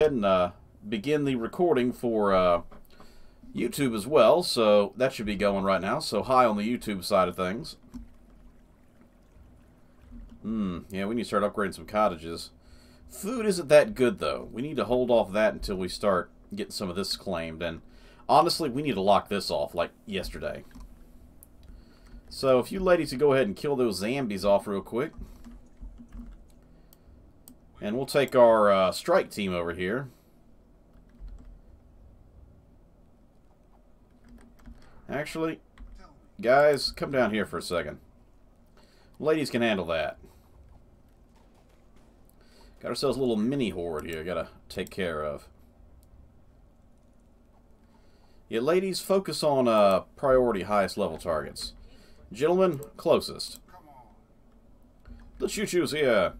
ahead and begin the recording for YouTube as well. So that should be going right now. So hi on the YouTube side of things. Yeah, we need to start upgrading some cottages. Food isn't that good, though. We need to hold off that until we start getting some of this claimed. And honestly, we need to lock this off, like yesterday. So if you ladies could go ahead and kill those zombies off real quick. And we'll take our strike team over here. Actually, guys, come down here for a second. Ladies can handle that. Got ourselves a little mini horde here. Gotta take care of. Yeah, ladies, focus on priority highest level targets. Gentlemen, closest. The choo-choo's here.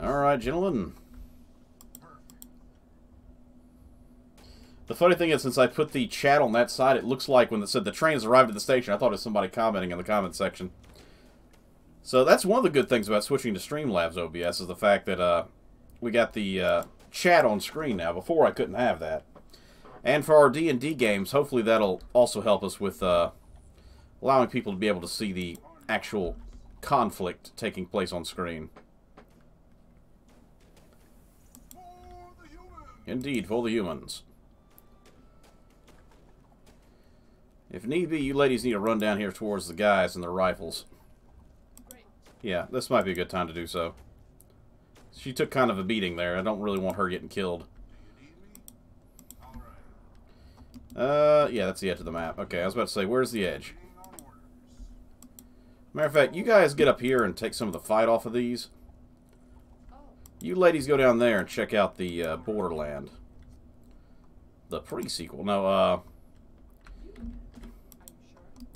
Alright, gentlemen. The funny thing is, since I put the chat on that side, it looks like when it said the train has arrived at the station, I thought it was somebody commenting in the comment section. So that's one of the good things about switching to Streamlabs OBS, is the fact that we got the chat on screen now. Before, I couldn't have that. And for our D&D games, hopefully that'll also help us with allowing people to be able to see the actual conflict taking place on screen. Indeed, for the humans. If need be, you ladies need to run down here towards the guys and their rifles. Yeah, this might be a good time to do so. She took kind of a beating there. I don't really want her getting killed. Yeah, that's the edge of the map. Okay, I was about to say, where's the edge? Matter of fact, you guys get up here and take some of the fight off of these. You ladies go down there and check out the Borderland. The pre-sequel. No,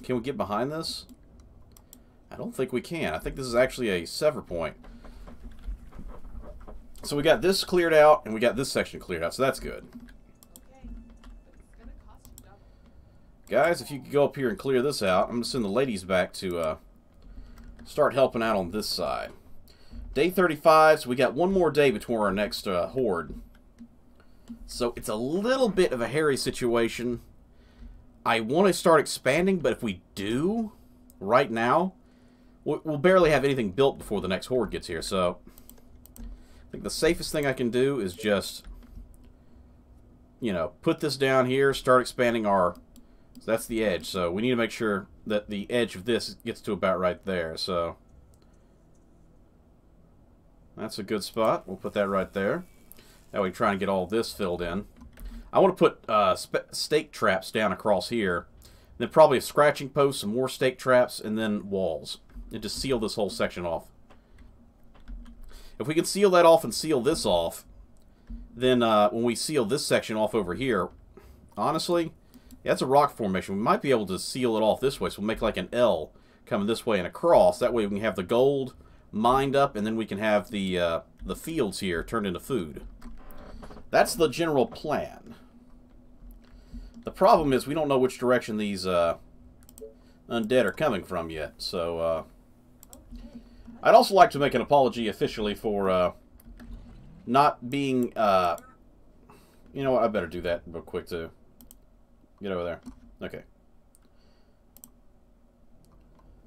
can we get behind this? I don't think we can. I think this is actually a sever point. So we got this cleared out, and we got this section cleared out, so that's good. Guys, if you could go up here and clear this out, I'm going to send the ladies back to start helping out on this side. Day 35, so we got one more day before our next horde. So it's a little bit of a hairy situation. I want to start expanding, but if we do, right now, we'll barely have anything built before the next horde gets here. So I think the safest thing I can do is just, you know, put this down here, start expanding our... So that's the edge. So we need to make sure that the edge of this gets to about right there. So that's a good spot. We'll put that right there. That way, try and get all this filled in. I want to put stake traps down across here. Then probably a scratching post, some more stake traps, and then walls. And just seal this whole section off. If we can seal that off and seal this off, then when we seal this section off over here, honestly, yeah, that's a rock formation. We might be able to seal it off this way. So we'll make like an L coming this way and across. That way we can have the gold mined up, and then we can have the fields here turned into food. That's the general plan. The problem is we don't know which direction these undead are coming from yet. So I'd also like to make an apology officially for not being... you know what? I better do that real quick too. Get over there. Okay.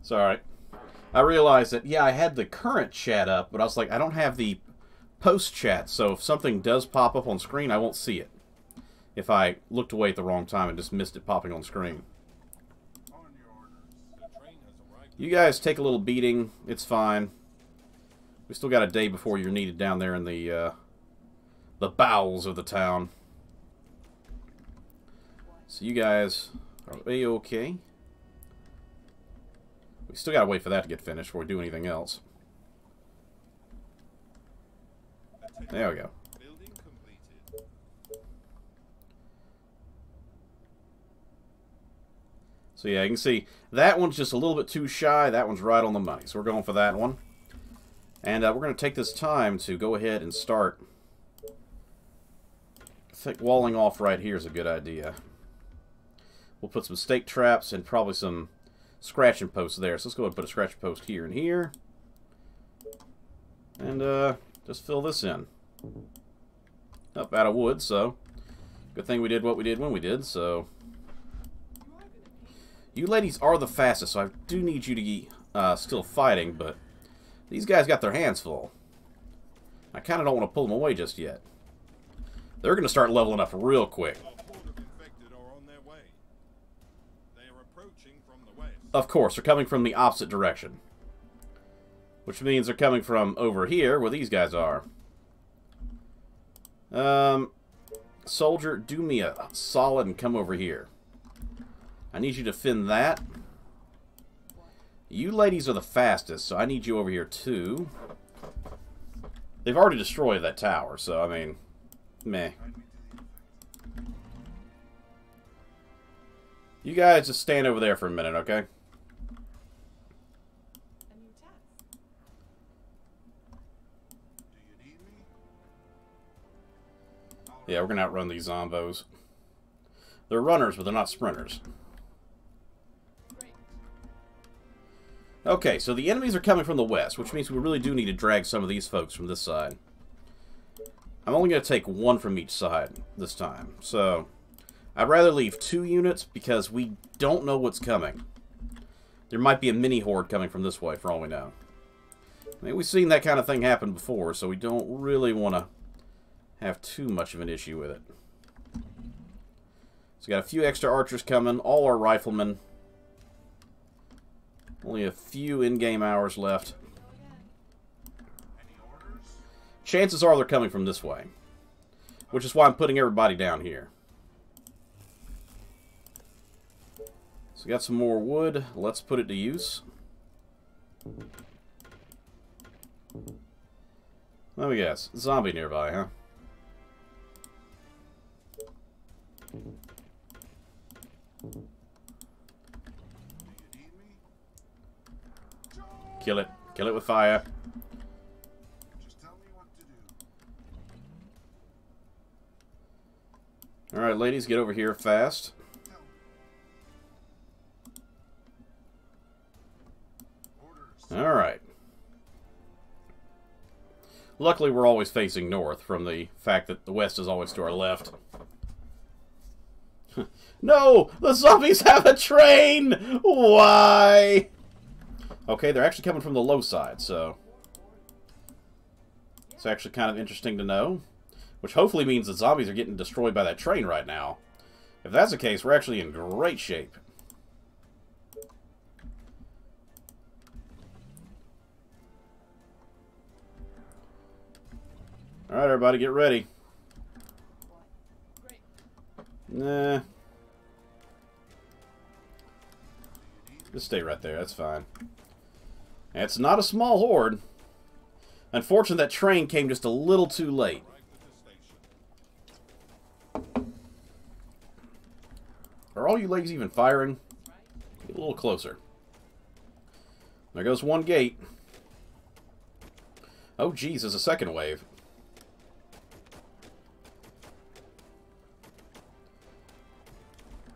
Sorry. I realized that, yeah, I had the current chat up, but I was like, I don't have the post chat, so if something does pop up on screen, I won't see it. If I looked away at the wrong time and just missed it popping on screen. You guys take a little beating. It's fine. We still got a day before you're needed down there in the bowels of the town. So you guys are A-okay. We still gotta wait for that to get finished before we do anything else. There we go. So yeah, you can see that one's just a little bit too shy. That one's right on the money. So we're going for that one. And we're going to take this time to go ahead and start. I think walling off right here is a good idea. We'll put some stake traps and probably some scratching post there. So let's go ahead and put a scratching post here and here. And just fill this in. Up out of wood, so good thing we did what we did when we did, so. You ladies are the fastest, so I do need you to be still fighting, but these guys got their hands full. I kind of don't want to pull them away just yet. They're going to start leveling up real quick. Of course, they're coming from the opposite direction. Which means they're coming from over here, where these guys are. Soldier, do me a solid and come over here. I need you to fin that. You ladies are the fastest, so I need you over here too. They've already destroyed that tower, so I mean, meh. You guys just stand over there for a minute, okay? Yeah, we're gonna outrun these zombos. They're runners, but they're not sprinters. Okay, so the enemies are coming from the west, which means we really do need to drag some of these folks from this side. I'm only going to take one from each side this time. So, I'd rather leave 2 units because we don't know what's coming. There might be a mini horde coming from this way, for all we know. I mean, we've seen that kind of thing happen before, so we don't really want to have too much of an issue with it. So, we got a few extra archers coming, all our riflemen. Only a few in-game hours left. Chances are they're coming from this way. Which is why I'm putting everybody down here. So we got some more wood. Let's put it to use. Let me guess. Zombie nearby, huh? Kill it. Kill it with fire. Just tell me what to do. Alright, ladies, get over here fast. Alright. Luckily, we're always facing north from the fact that the west is always to our left. No! The zombies have a train! Why? Okay, they're actually coming from the low side, so it's actually kind of interesting to know. Which hopefully means the zombies are getting destroyed by that train right now. If that's the case, we're actually in great shape. Alright, everybody, get ready. Nah. Just stay right there, that's fine. It's not a small horde. Unfortunately, that train came just a little too late. Are all you ladies even firing? Get a little closer. There goes one gate. Oh, geez, there's a second wave.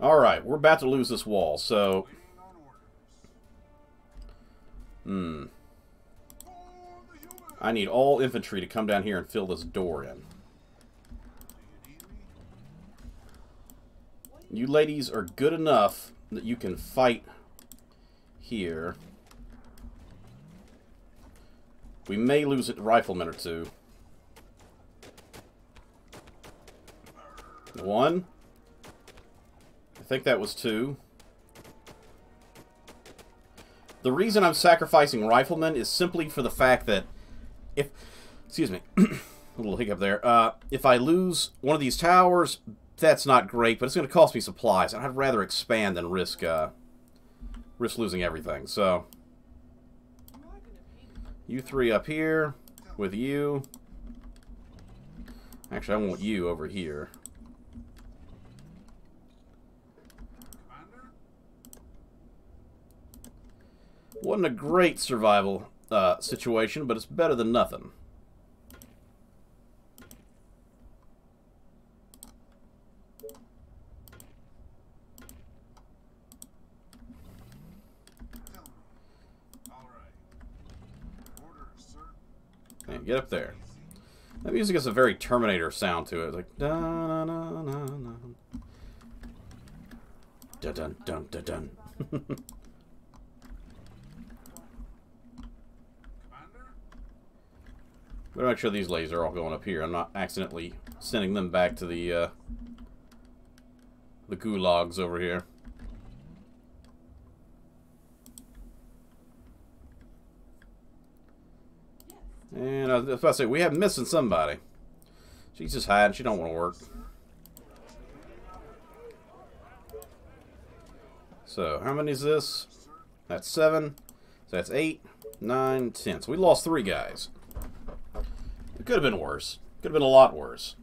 Alright, we're about to lose this wall, so... I need all infantry to come down here and fill this door in. You ladies are good enough that you can fight here. We may lose a rifleman or two. One. I think that was 2. The reason I'm sacrificing riflemen is simply for the fact that if... Excuse me. A little hiccup there. If I lose one of these towers, that's not great, but it's going to cost me supplies, and I'd rather expand than risk losing everything. So, you 3 up here with you. Actually, I want you over here. Wasn't a great survival situation, but it's better than nothing. Hey, get up there. That music has a very Terminator sound to it. It's like dun dun dun dun dun dun dun dun. Better make sure these lasers are all going up here. I'm not accidentally sending them back to the gulags over here. And I was about to say, we have missing somebody. She's just hiding. She don't want to work. So, how many is this? That's 7. So that's 8, 9, 10. So we lost 3 guys. It could have been worse. Could have been a lot worse.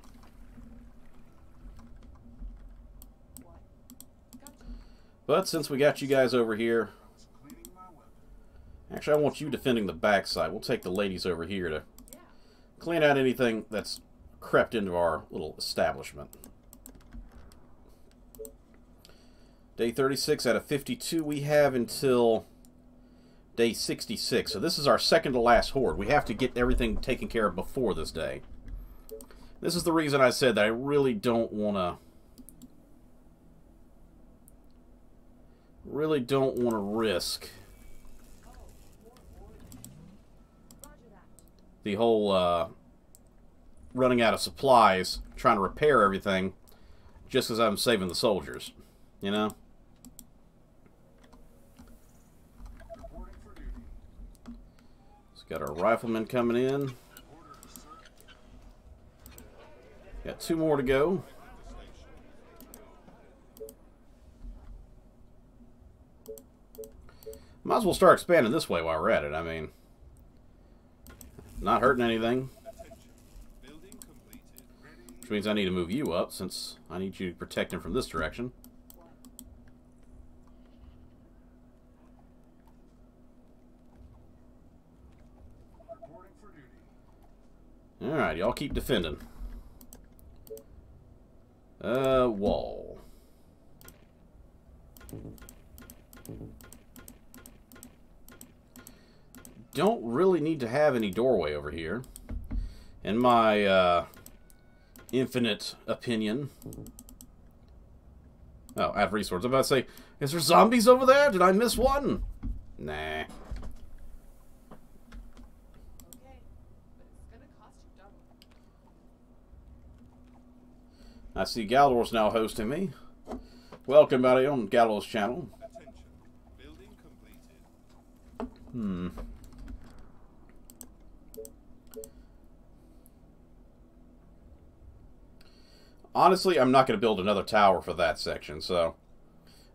But since we got you guys over here, actually I want you defending the backside. We'll take the ladies over here to clean out anything that's crept into our little establishment. Day 36 out of 52. We have until day 66. So this is our second to last horde. We have to get everything taken care of before this day. This is the reason I said that I really don't want to risk the whole running out of supplies, trying to repair everything, just as I'm saving the soldiers, you know? So got our riflemen coming in. Got 2 more to go. Might as well start expanding this way while we're at it. I mean, not hurting anything. Which means I need to move you up, since I need you to protect him from this direction. Alright, y'all keep defending. Wall. Don't really need to have any doorway over here. In my, infinite opinion. Oh, I have resources. I'm about to say, is there zombies over there? Did I miss one? Nah. Okay, but it's gonna cost you double. I see Galdor's now hosting me. Welcome, buddy, on Galdor's channel. Attention. Building completed. Honestly, I'm not going to build another tower for that section, so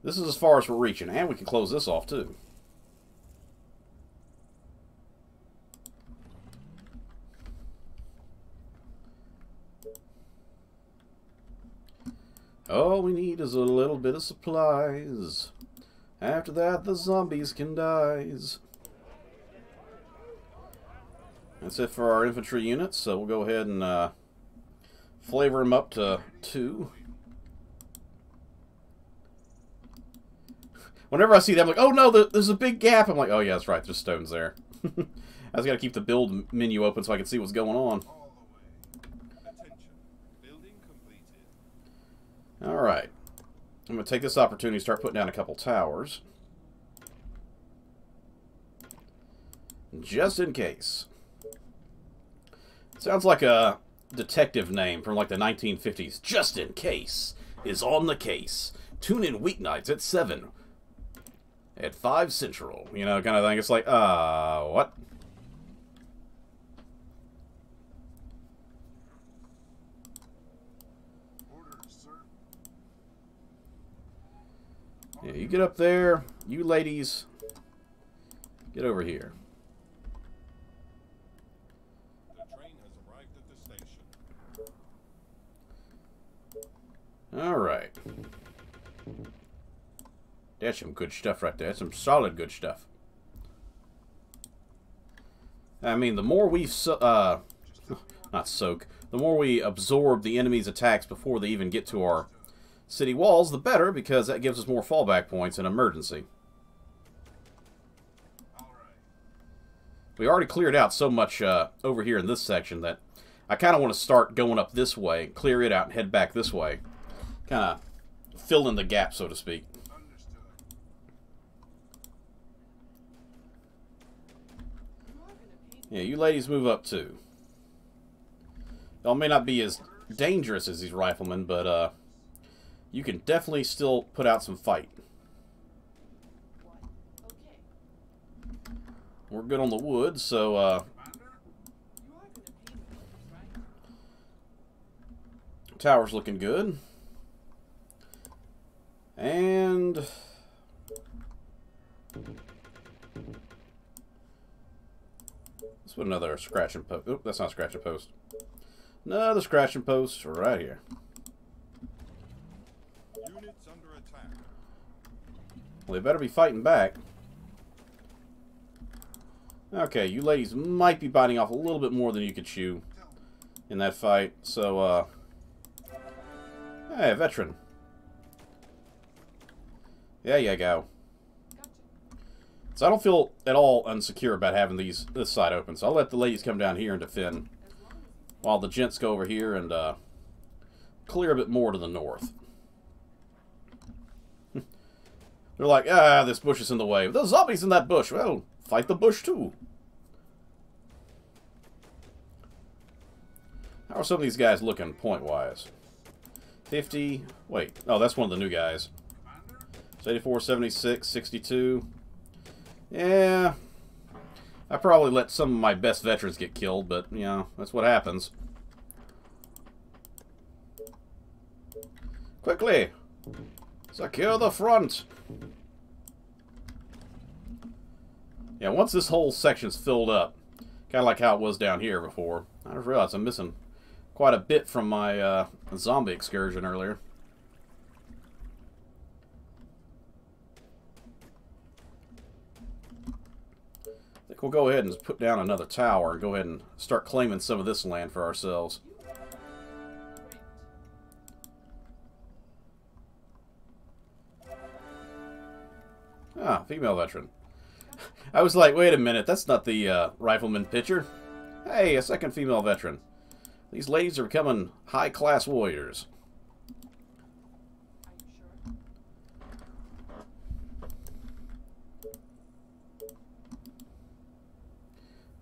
this is as far as we're reaching. And we can close this off, too. All we need is a little bit of supplies. After that, the zombies can die. That's it for our infantry units, so we'll go ahead and flavor them up to 2. Whenever I see them, I'm like, oh no, there's a big gap. I'm like, oh yeah, that's right, there's stones there. I just got to keep the build menu open so I can see what's going on. All the way. Attention. Building completed. Alright. I'm going to take this opportunity to start putting down a couple towers. Just in case. Sounds like a detective name from like the 1950s. Just in case is on the case. Tune in weeknights at 7 at 5 Central. You know, kind of thing. It's like, what? Orders, sir. Yeah, you get up there. You ladies, get over here. The train has arrived at the station. Alright. That's some good stuff right there. That's some solid good stuff. I mean, the more we not soak, the more we absorb the enemy's attacks before they even get to our city walls, the better, because that gives us more fallback points in emergency. All right. We already cleared out so much over here in this section that I kind of want to start going up this way, clear it out, and head back this way. Kind of fill in the gap, so to speak. Understood. You are gonna paint Yeah, you ladies move up too. Y'all may not be as dangerous as these riflemen, but you can definitely still put out some fight. what? Okay. We're good on the wood, so You are gonna paint those, right? tower's looking good. And let's put another scratch and post. Oop, that's not scratch and post. Another scratch and post right here. Units under attack. Well, they better be fighting back. Okay, you ladies might be biting off a little bit more than you could chew in that fight. So, hey, veteran. There you go. Gotcha. So I don't feel at all unsecure about having this side open. So I'll let the ladies come down here and defend, As long as you while the gents go over here and clear a bit more to the north. They're like, ah, this bush is in the way. There's zombies in that bush. Well, fight the bush too. How are some of these guys looking point-wise? 50. Wait. Oh, that's one of the new guys. It's 84, 76, 62. Yeah. I probably let some of my best veterans get killed, but, you know, that's what happens. Quickly! Secure the front! Yeah, once this whole section's filled up, kind of like how it was down here before, I just realized I'm missing quite a bit from my zombie excursion earlier. I think we'll go ahead and put down another tower and go ahead and start claiming some of this land for ourselves. Ah, female veteran. I was like, wait a minute, that's not the rifleman picture. Hey, a second female veteran. These ladies are becoming high-class warriors. Are you sure?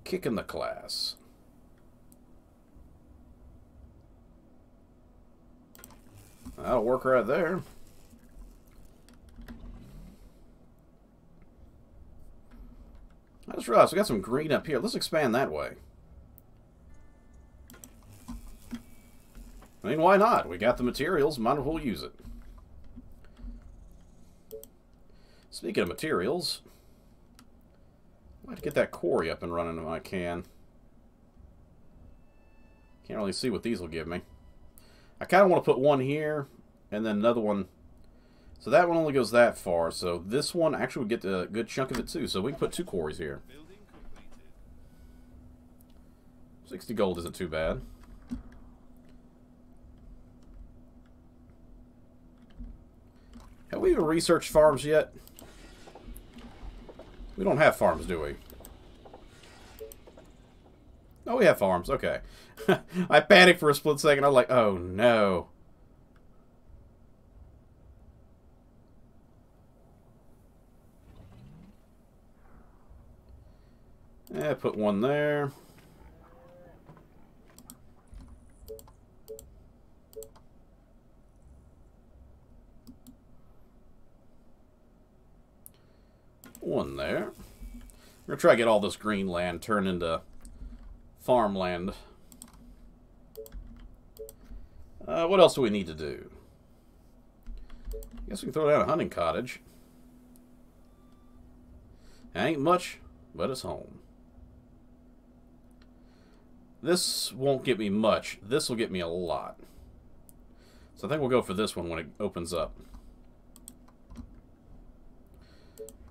Kicking the class. That'll work right there. I just realized we got some green up here. Let's expand that way. I mean, why not? We got the materials. Might as well use it. Speaking of materials, I'd like to get that quarry up and running if I can. Can't really see what these will give me. I kind of want to put one here and then another one. So that one only goes that far. So this one actually would get a good chunk of it too. So we can put two quarries here. Building completed. 60 gold isn't too bad. Have we even researched farms yet? We don't have farms, do we? Oh, we have farms. Okay. I panicked for a split second. I was like, oh, no. Yeah, put one there. One there. We're going to try to get all this green land turned into farmland. What else do we need to do? I guess we can throw down a hunting cottage. Ain't much, but it's home. This won't get me much. This will get me a lot. So I think we'll go for this one when it opens up.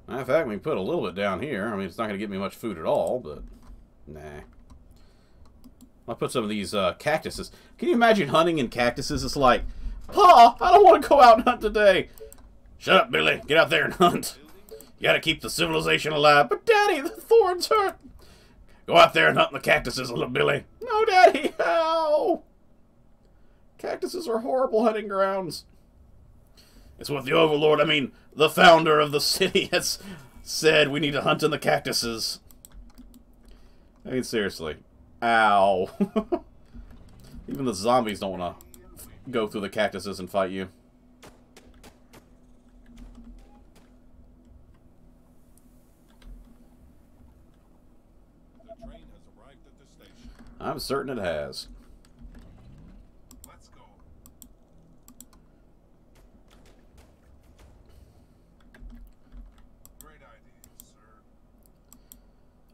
In fact, we can put a little bit down here. I mean, it's not going to get me much food at all, but nah. I'll put some of these cactuses. Can you imagine hunting in cactuses? It's like, Pa, I don't want to go out and hunt today. Shut up, Billy. Get out there and hunt. You got to keep the civilization alive. But Daddy, the thorns hurt. Go out there and hunt the cactuses, little Billy. No, Daddy. Ow! Cactuses are horrible hunting grounds. It's what the Overlord, I mean, the founder of the city has said we need to hunt in the cactuses. I mean, seriously. Ow. Even the zombies don't want to go through the cactuses and fight you. The train has arrived at the station. I'm certain it has. Let's go. Great idea, sir.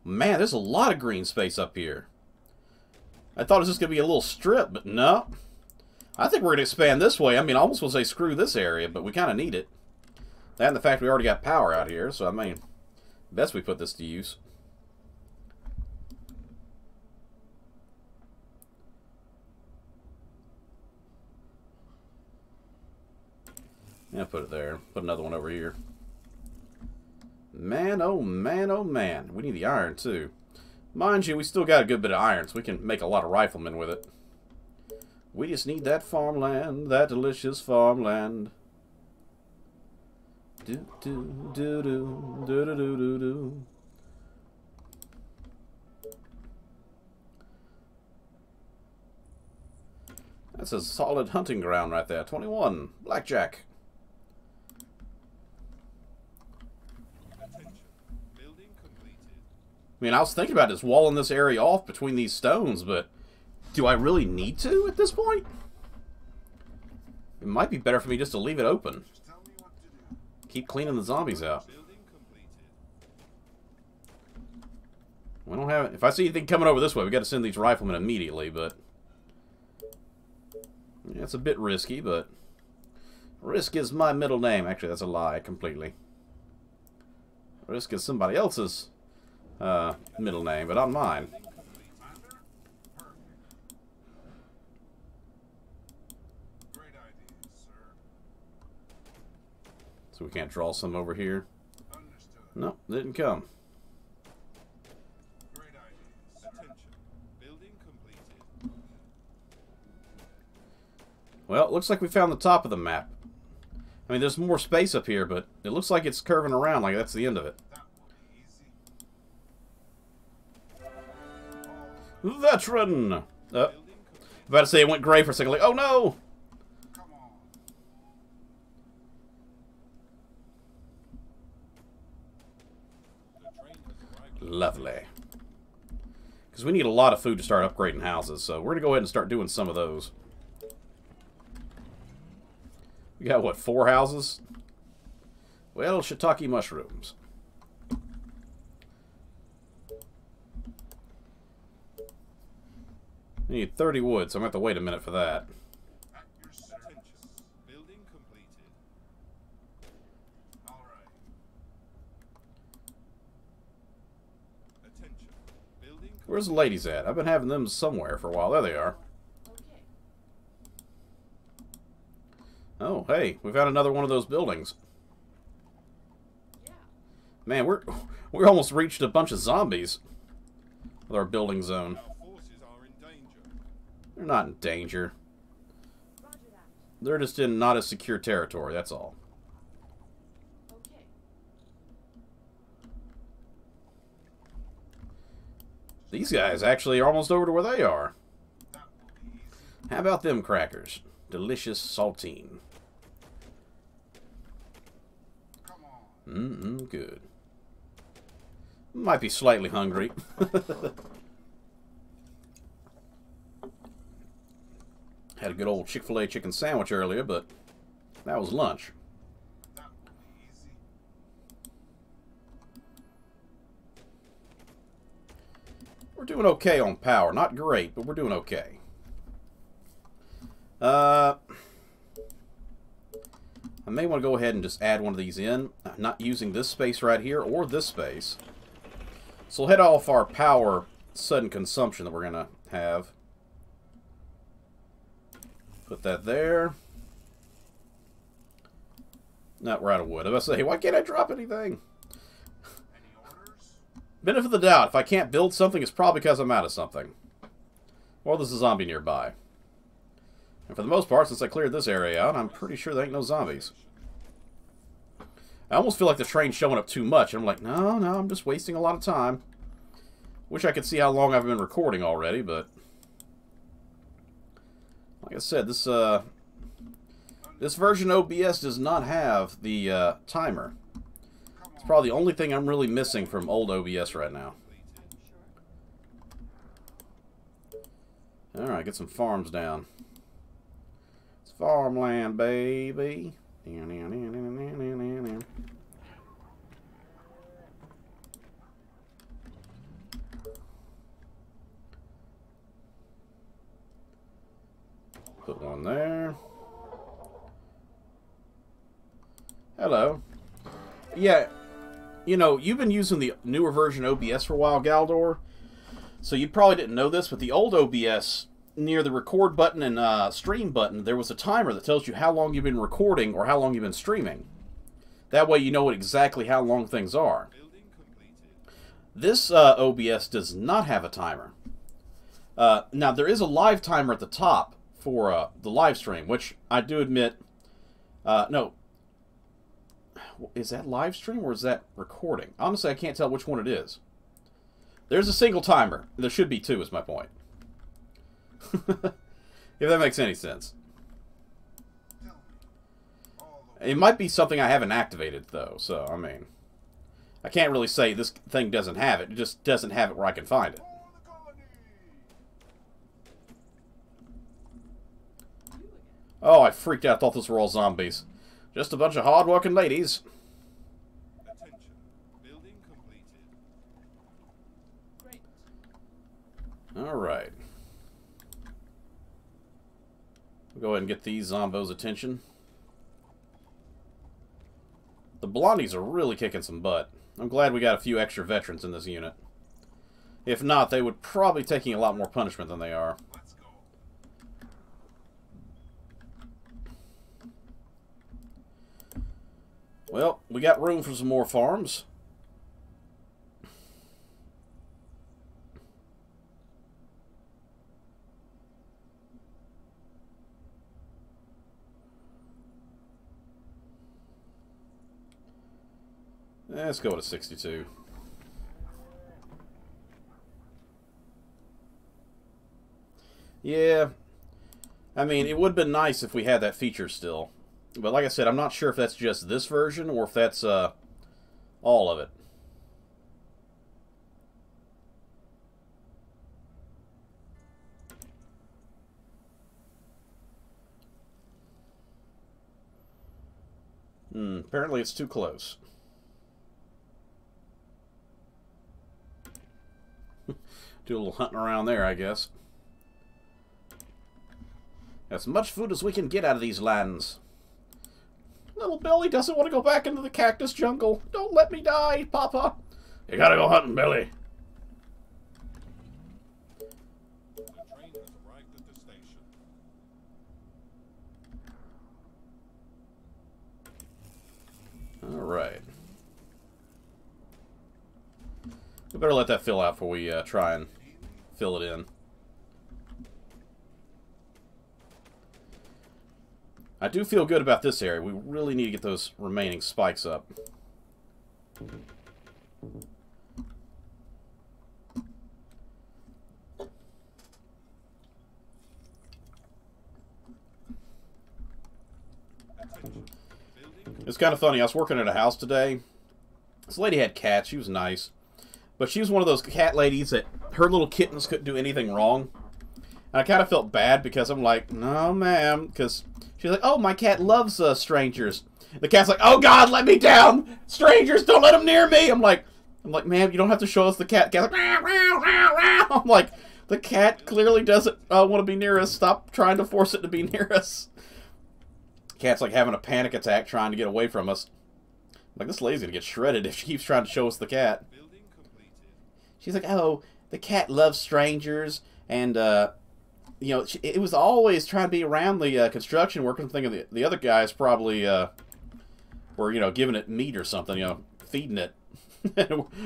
Man, there's a lot of green space up here. I thought it was just going to be a little strip, but no. I think we're going to expand this way. I mean, I almost want to say screw this area, but we kind of need it. That and the fact we already got power out here, so I mean, best we put this to use. Yeah, put it there. Put another one over here. Man, oh man, oh man. We need the iron, too. Mind you, we still got a good bit of iron, so we can make a lot of riflemen with it. We just need that farmland, that delicious farmland. Do do do do do do do do do. That's a solid hunting ground right there. 21. Blackjack. Attention. Building completed. I mean, I was thinking about just walling this area off between these stones, but do I really need to at this point? It might be better for me just to leave it open. Just tell me what to do. Keep cleaning the zombies out. Building completed. We don't have... If I see anything coming over this way, we got to send these riflemen immediately, but... Yeah, it's a bit risky, but... Risk is my middle name. Actually, that's a lie completely. Risk is somebody else's middle name, but not mine. Great idea, sir. So we can't draw some over here. Understood. No, didn't come. Great idea. Attention. Building completed. Well, it looks like we found the top of the map. I mean, there's more space up here, but it looks like it's curving around like that's the end of it. That will be easy. Veteran! Building complete. About to say it went gray for a second, like, oh no! Come on. The train has arrived. Lovely. Because we need a lot of food to start upgrading houses, so we're going to go ahead and start doing some of those. We got, what, 4 houses? Well, shiitake mushrooms. I need 30 wood, so I'm going to have to wait a minute for that. At your service. Building completed. All right. Attention. Building Where's the ladies at? I've been having them somewhere for a while. There they are. Okay. Oh, hey, we found another one of those buildings. Yeah. Man, we're almost reached a bunch of zombies with our building zone. Our forces are in danger. They're not in danger. Roger that. They're just in not as secure territory, that's all. Okay. These guys actually are almost over to where they are. That will be easy. How about them crackers? Delicious saltine. Come on. Good. Might be slightly hungry. Had a good old Chick-fil-A chicken sandwich earlier, but that was lunch. That will be easy. We're doing okay on power. Not great, but we're doing okay. I may want to go ahead and just add one of these in. Not using this space right here or this space. So we'll head off our power sudden consumption that we're going to have. Put that there. No, we're out of wood. I was about to say, why can't I drop anything? Any orders? benefit of the doubt, if I can't build something, it's probably because I'm out of something. Or there's a zombie nearby. And for the most part, since I cleared this area out, I'm pretty sure there ain't no zombies. I almost feel like the train's showing up too much. I'm like, no, I'm just wasting a lot of time. Wish I could see how long I've been recording already, but... like I said, this version OBS does not have the timer. It's probably the only thing I'm really missing from old OBS right now. Alright, get some farms down. It's farmland, baby. Put one there. Hello. Yeah, you know, you've been using the newer version OBS for a while, Galdor. So you probably didn't know this, but the old OBS, near the record button and stream button, there was a timer that tells you how long you've been recording or how long you've been streaming. That way you know exactly how long things are. This OBS does not have a timer. Now, there is a live timer at the top for the live stream, which I do admit... no. Is that live stream or is that recording? Honestly, I can't tell which one it is. There's a single timer. There should be two, is my point. If that makes any sense. It might be something I haven't activated, though, so, I mean... I can't really say this thing doesn't have it. It just doesn't have it where I can find it. Oh, I freaked out. I thought those were all zombies. Just a bunch of hard-working ladies. Attention. Building completed. Great. Alright. We'll go ahead and get these zombos' attention. The blondies are really kicking some butt. I'm glad we got a few extra veterans in this unit. If not, they would probably be taking a lot more punishment than they are. Let's go. Well, we got room for some more farms. Let's go to 62. Yeah. I mean, it would have been nice if we had that feature still. But like I said, I'm not sure if that's just this version or if that's all of it. Apparently it's too close. Do a little hunting around there, I guess. As much food as we can get out of these lands. Little Billy doesn't want to go back into the cactus jungle. Don't let me die, Papa. You gotta go hunting, Billy. The train has arrived at the station. Alright. We better let that fill out before we try and fill it in. I do feel good about this area. We really need to get those remaining spikes up. It's kind of funny. I was working at a house today. This lady had cats. She was nice. But she was one of those cat ladies that her little kittens couldn't do anything wrong. And I kind of felt bad because I'm like, no, ma'am. Because she's like, oh, my cat loves strangers. The cat's like, oh, God, let me down. Strangers, don't let them near me. I'm like, ma'am, you don't have to show us the cat. The cat's like, row, row, row, row. I'm like, the cat clearly doesn't want to be near us. Stop trying to force it to be near us. Cat's like having a panic attack trying to get away from us. I'm like, this lady's going to get shredded if she keeps trying to show us the cat. She's like, oh, the cat loves strangers, and, you know, it was always trying to be around the construction worker. I'm thinking the other guys probably were, you know, giving it meat or something, you know, feeding it.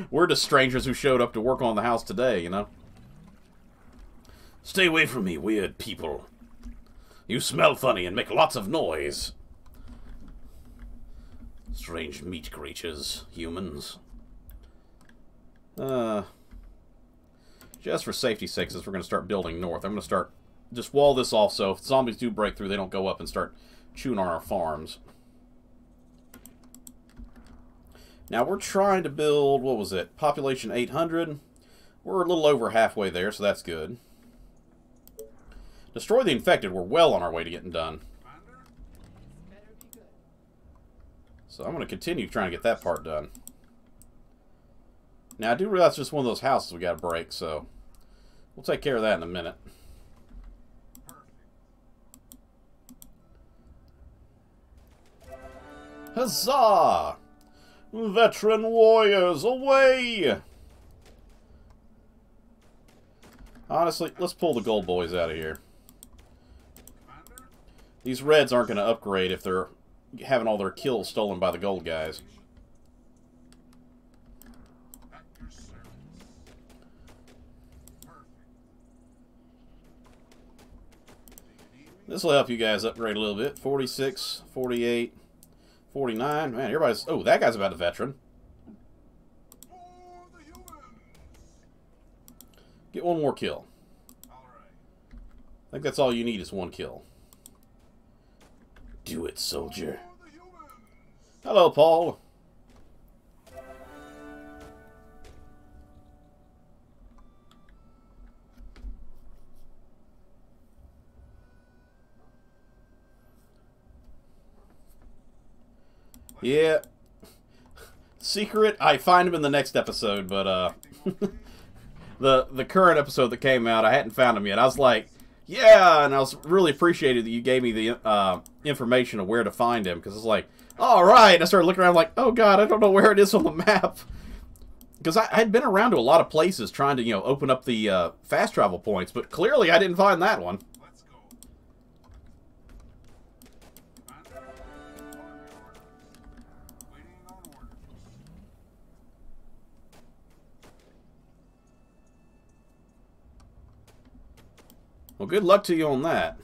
We're just strangers who showed up to work on the house today, you know? Stay away from me, weird people. You smell funny and make lots of noise. Strange meat creatures, humans. Just for safety's sake, since we're going to start building north, I'm going to start... Just wall this off so if zombies do break through, they don't go up and start chewing on our farms. Now, we're trying to build, what was it, population 800. We're a little over halfway there, so that's good. Destroy the infected. We're well on our way to getting done. So I'm going to continue trying to get that part done. Now, I do realize it's just one of those houses we got to break, so we'll take care of that in a minute. Huzzah! Veteran warriors, away! Honestly, let's pull the gold boys out of here. These reds aren't going to upgrade if they're having all their kills stolen by the gold guys. This will help you guys upgrade a little bit. 46, 48, 49. Man, everybody's... Oh, that guy's about a veteran. Get one more kill. I think that's all you need is one kill. Do it, soldier. Hello, Paul. Yeah. Secret, I find him in the next episode, but the current episode that came out, I hadn't found him yet. I was like, yeah, and I was really appreciated that you gave me the information of where to find him, because it's like, all right. I started looking around like, oh god, I don't know where it is on the map, because I'd been around to a lot of places trying to, you know, open up the fast travel points, but clearly I didn't find that one. Well, good luck to you on that.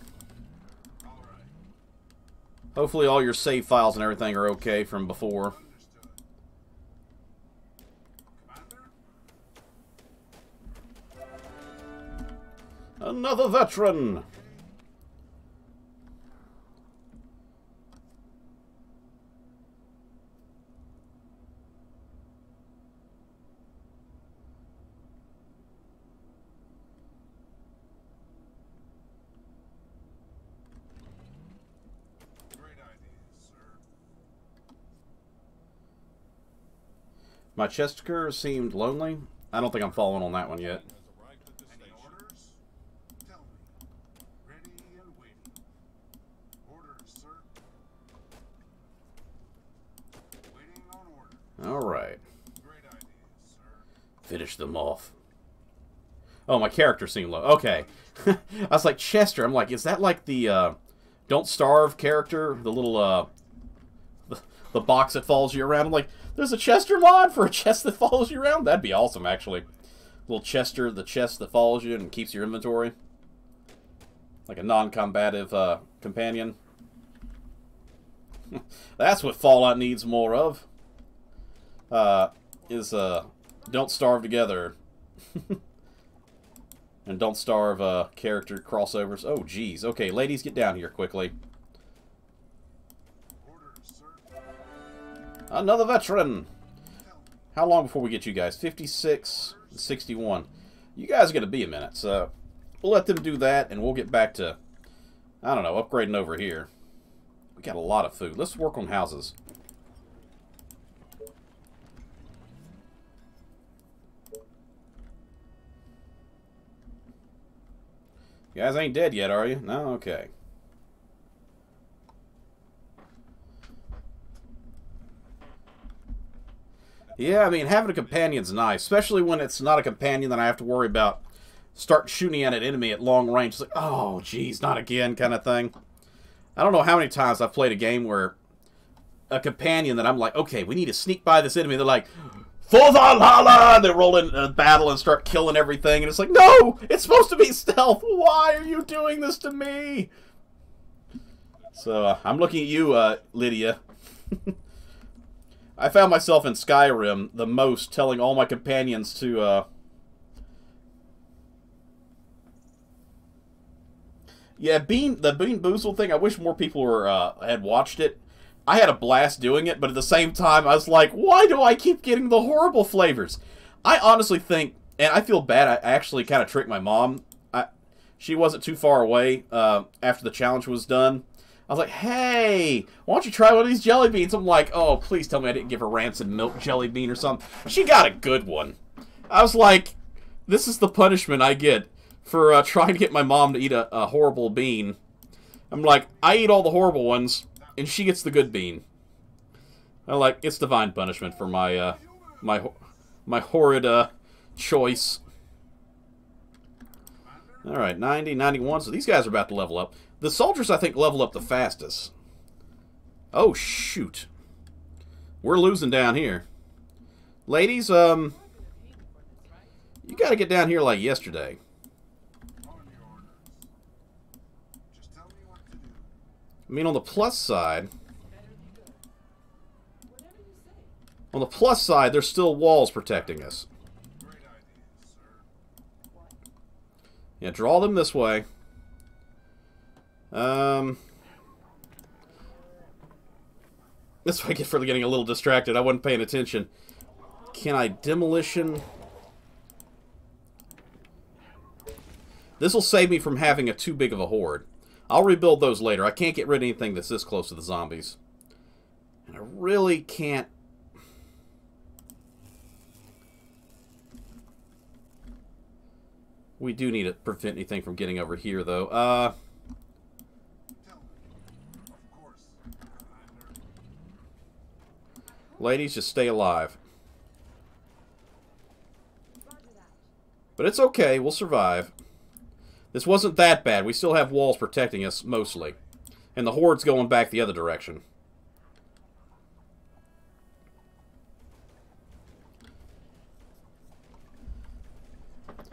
Hopefully all your save files and everything are okay from before. Another veteran! My Chester seemed lonely. I don't think I'm following on that one yet. Alright. Finish them off. Oh, my character seemed low. Okay. I was like, Chester. I'm like, is that like the Don't Starve character? The little, the box that follows you around? I'm like, there's a Chester mod for a chest that follows you around? That'd be awesome, actually. Little Chester, the chest that follows you and keeps your inventory. Like a non-combative companion. That's what Fallout needs more of. Don't Starve together. And Don't Starve character crossovers. Oh, geez. Okay, ladies, get down here quickly. Another veteran! How long before we get you guys? 56, 61. You guys are going to be a minute, so we'll let them do that, and we'll get back to, I don't know, upgrading over here. We got a lot of food. Let's work on houses. You guys ain't dead yet, are you? No? Okay. Yeah, I mean, having a companion's nice, especially when it's not a companion that I have to worry about start shooting at an enemy at long range. It's like, oh, geez, not again kind of thing. I don't know how many times I've played a game where a companion that I'm like, okay, we need to sneak by this enemy. They're like, For Valhalla! They roll in battle and start killing everything, and it's like, no! It's supposed to be stealth! Why are you doing this to me? So, I'm looking at you, Lydia. I found myself in Skyrim the most, telling all my companions to, yeah, the Bean Boozled thing, I wish more people had watched it. I had a blast doing it, but at the same time, I was like, why do I keep getting the horrible flavors? I honestly think, and I feel bad, I actually kind of tricked my mom. She wasn't too far away after the challenge was done. I was like, hey, why don't you try one of these jelly beans? I'm like, oh, please tell me I didn't give her rancid milk jelly bean or something. She got a good one. I was like, this is the punishment I get for trying to get my mom to eat a horrible bean. I'm like, I eat all the horrible ones, and she gets the good bean. I'm like, it's divine punishment for my my horrid choice. Alright, 90, 91, so these guys are about to level up. The soldiers, I think, level up the fastest. Oh, shoot. We're losing down here. Ladies, you gotta get down here like yesterday. I mean, on the plus side... On the plus side, there's still walls protecting us. Yeah, draw them this way. That's what I get for getting a little distracted. I wasn't paying attention. Can I demolition? This will save me from having too big of a horde. I'll rebuild those later. I can't get rid of anything that's this close to the zombies. And I really can't... We do need to prevent anything from getting over here, though. Ladies, just stay alive. But it's okay. We'll survive. This wasn't that bad. We still have walls protecting us, mostly. And the horde's going back the other direction.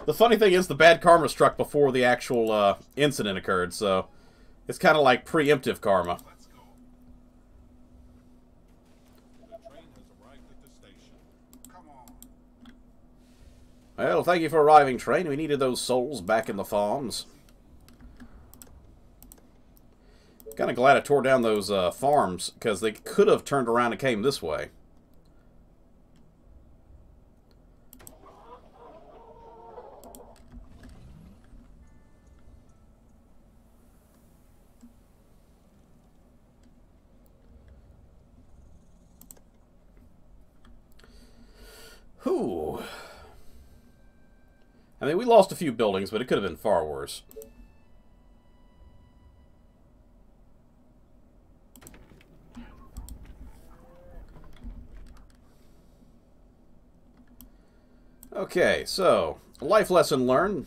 The funny thing is, the bad karma struck before the actual incident occurred, so it's kind of like preemptive karma. Let's go. The train has arrived at the station. Come on. Well, thank you for arriving, train. We needed those souls back in the farms. Kind of glad I tore down those farms, because they could have turned around and came this way. Whew. I mean, we lost a few buildings, but it could have been far worse. Okay, so, life lesson learned.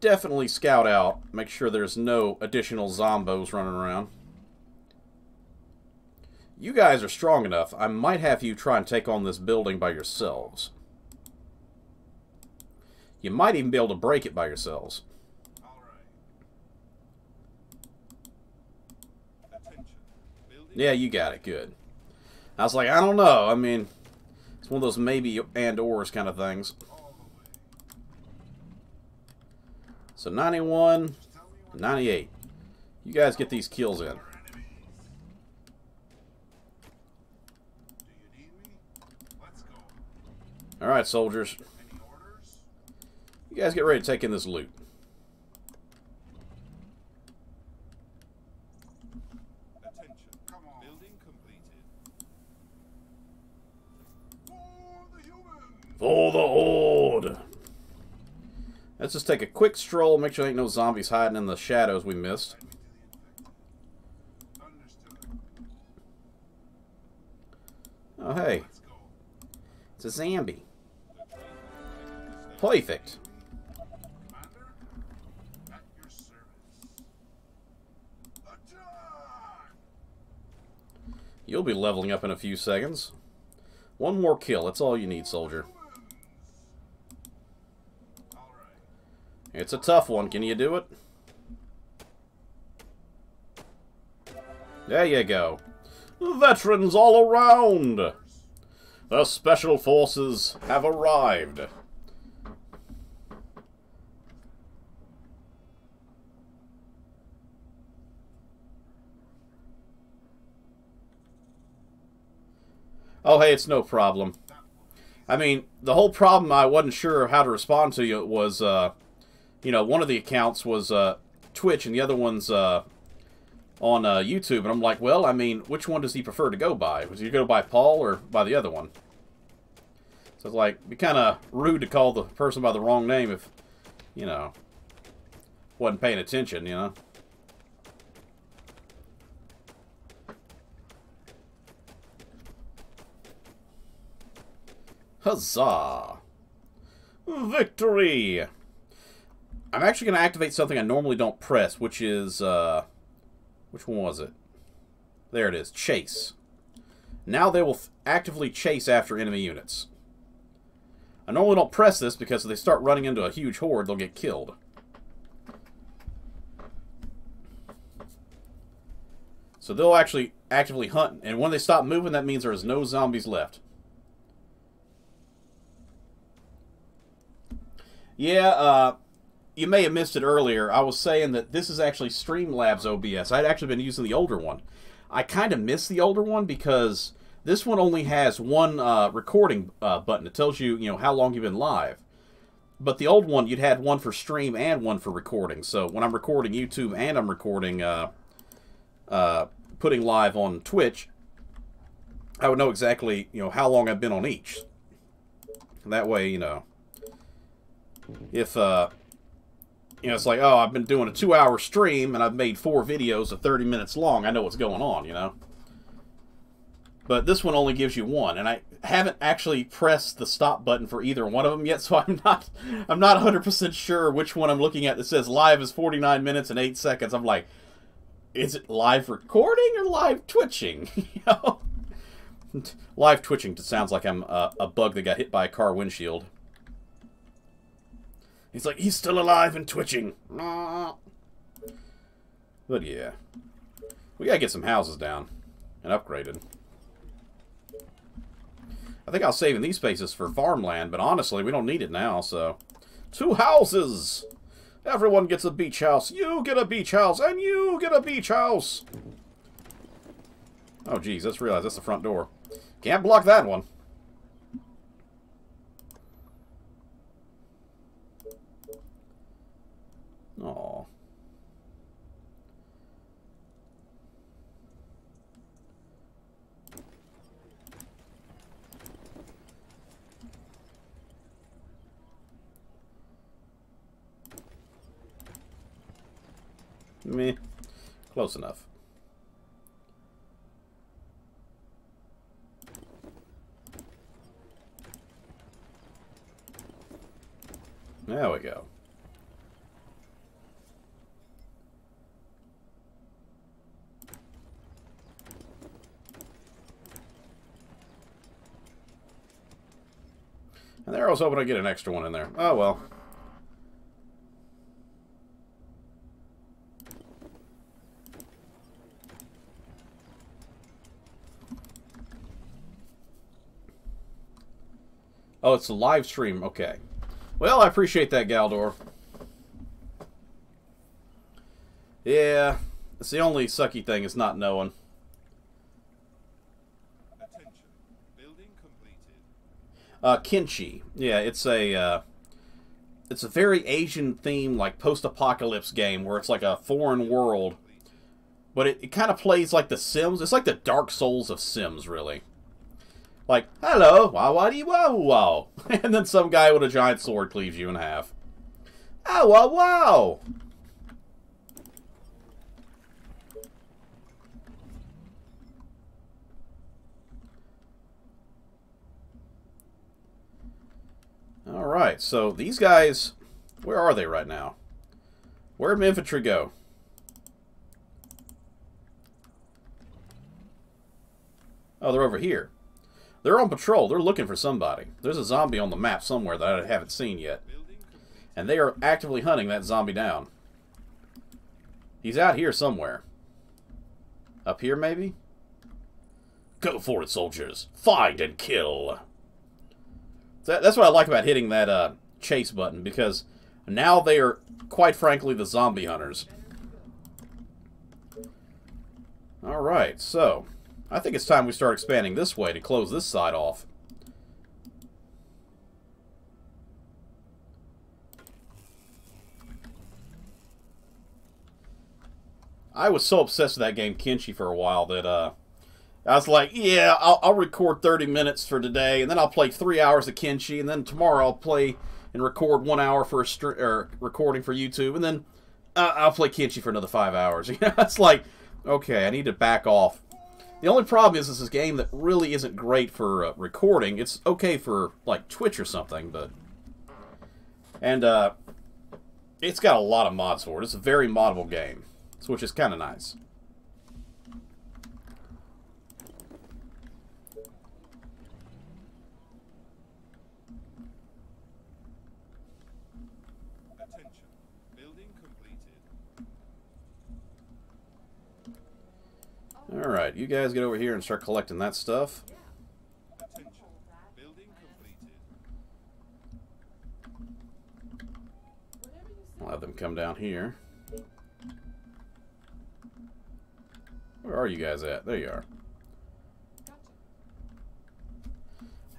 Definitely scout out. Make sure there's no additional zombos running around. You guys are strong enough. I might have you try and take on this building by yourselves. You might even be able to break it by yourselves. All right. Attention. Building. Yeah, you got it. Good. I was like, I don't know. I mean, it's one of those maybe and ors kind of things. All the way. So 91, Just tell me what 98. You guys get these kills in. our enemies. Do you need me? Let's go. Alright, soldiers. Any orders? You guys get ready to take in this loot. Attention. Come on. Building completed. For the humans. For the horde! Let's just take a quick stroll, make sure there ain't no zombies hiding in the shadows we missed. Understood. Oh, hey. Let's go. It's a zombie. The train has arrived at the Perfect. station. Commander, at your service. Attack! You'll be leveling up in a few seconds. One more kill. That's all you need, soldier. It's a tough one. Can you do it? There you go. Veterans all around! The Special Forces have arrived. Oh, hey, it's no problem. I mean, the whole problem I wasn't sure how to respond to you was, you know, one of the accounts was Twitch and the other one's on YouTube. And I'm like, well, I mean, which one does he prefer to go by? Was he go by Paul or by the other one? So it's like, it'd be kind of rude to call the person by the wrong name if, you know, wasn't paying attention, you know? Huzzah! Victory! I'm actually going to activate something I normally don't press, which is, which one was it? There it is, Chase. Now they will actively chase after enemy units. I normally don't press this because if they start running into a huge horde, they'll get killed. So they'll actually actively hunt, and when they stop moving, that means there's no zombies left. Yeah, you may have missed it earlier. I was saying that this is actually Streamlabs OBS. I'd actually been using the older one. I kind of miss the older one because this one only has one recording button. It tells you, you know, how long you've been live. But the old one, you'd had one for stream and one for recording. So when I'm recording YouTube and I'm recording, putting live on Twitch, I would know exactly, you know, how long I've been on each. And that way, you know, if, you know, it's like, oh, I've been doing a 2-hour stream and I've made 4 videos of 30 minutes long, I know what's going on, you know. But this one only gives you one, and I haven't actually pressed the stop button for either one of them yet, so I'm not 100% sure which one I'm looking at that says live is 49 minutes and 8 seconds. I'm like, is it live recording or live twitching? You know? Live twitching sounds like I'm a bug that got hit by a car windshield. He's like, he's still alive and twitching. But yeah. We gotta get some houses down and upgraded. I think I was saving these spaces for farmland, but honestly, we don't need it now, so. 2 houses! Everyone gets a beach house. You get a beach house, and you get a beach house! Oh, geez, let's realize that's the front door. Can't block that one. Aw. Meh. Close enough. There we go. And there I was hoping I'd get an extra one in there. Oh well. Oh, it's a live stream. Okay. Well, I appreciate that, Galdor. Yeah, it's the only sucky thing is not knowing. Attention. Building completed. Kimchi. Yeah, it's a very Asian themed, like post-apocalypse game where it's like a foreign world, but it kind of plays like The Sims. It's like the Dark Souls of Sims, really. Like, hello, wow, wow, wow, wow, and then some guy with a giant sword cleaves you in half. Oh, wow, wow. Alright, so these guys, where are they right now? Where'd my infantry go? Oh, they're over here. They're on patrol. They're looking for somebody. There's a zombie on the map somewhere that I haven't seen yet. And they are actively hunting that zombie down. He's out here somewhere. Up here, maybe? Go for it, soldiers. Find and kill. That's what I like about hitting that chase button, because now they are, quite frankly, the zombie hunters. Alright, so I think it's time we start expanding this way to close this side off. I was so obsessed with that game Kenshi for a while that I was like, yeah, I'll record 30 minutes for today, and then I'll play 3 hours of Kenshi, and then tomorrow I'll play and record 1 hour for recording for YouTube, and then I'll play Kenshi for another 5 hours. You know, it's like, okay, I need to back off. The only problem is this is a game that really isn't great for recording. It's okay for like Twitch or something, but it's got a lot of mods for it. It's a very moddable game, which is kind of nice. Attention. Building completed. Alright, you guys get over here and start collecting that stuff. Attention. Building completed. Whatever you say. I'll have them come down here. Where are you guys at? There you are. Gotcha.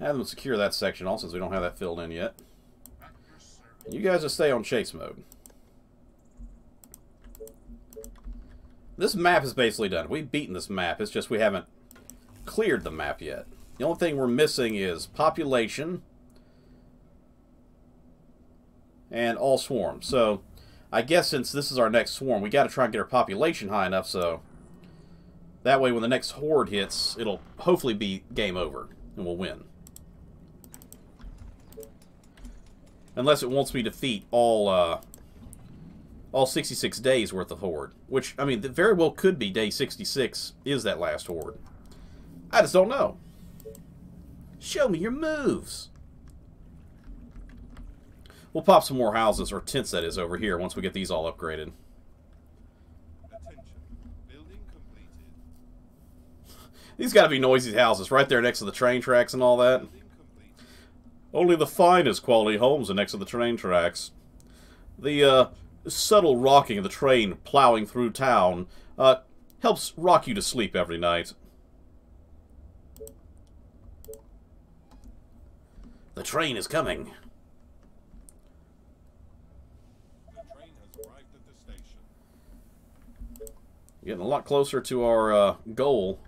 Have them secure that section also, since we don't have that filled in yet. You guys just stay on chase mode. This map is basically done. We've beaten this map. It's just we haven't cleared the map yet. The only thing we're missing is population and all swarms. So I guess since this is our next swarm, we got to try and get our population high enough so that way when the next horde hits, it'll hopefully be game over and we'll win. Unless it wants me to defeat all 66 days worth of horde. Which, I mean, that very well could be day 66 is that last horde. I just don't know. Show me your moves. We'll pop some more houses, or tents that is, over here once we get these all upgraded. Attention. Building completed. These gotta be noisy houses right there next to the train tracks and all that. Building complete. Only the finest quality homes are next to the train tracks. The subtle rocking of the train plowing through town helps rock you to sleep every night. The train is coming. The train has arrived at the station. Getting a lot closer to our goal.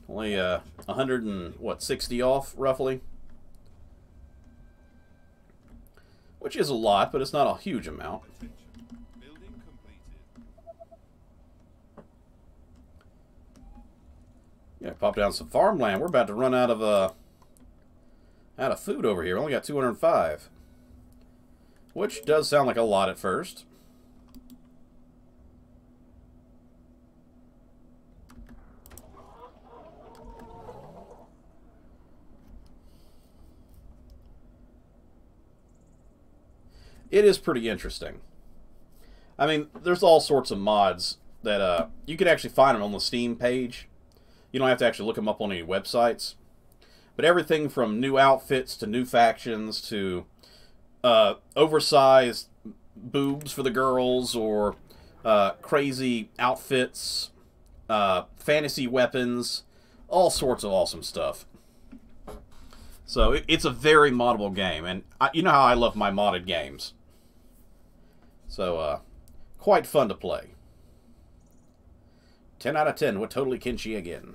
Only 160 off, roughly. Which is a lot, but it's not a huge amount. Attention. Building completed. Yeah, pop down some farmland. We're about to run out of food over here. We only got 205. Which does sound like a lot at first. It is pretty interesting. I mean, there's all sorts of mods that you can actually find them on the Steam page. You don't have to actually look them up on any websites. But everything from new outfits to new factions to oversized boobs for the girls or crazy outfits, fantasy weapons, all sorts of awesome stuff. So it's a very moddable game, and you know how I love my modded games. So quite fun to play. 10 out of 10 with totally Kenshi again.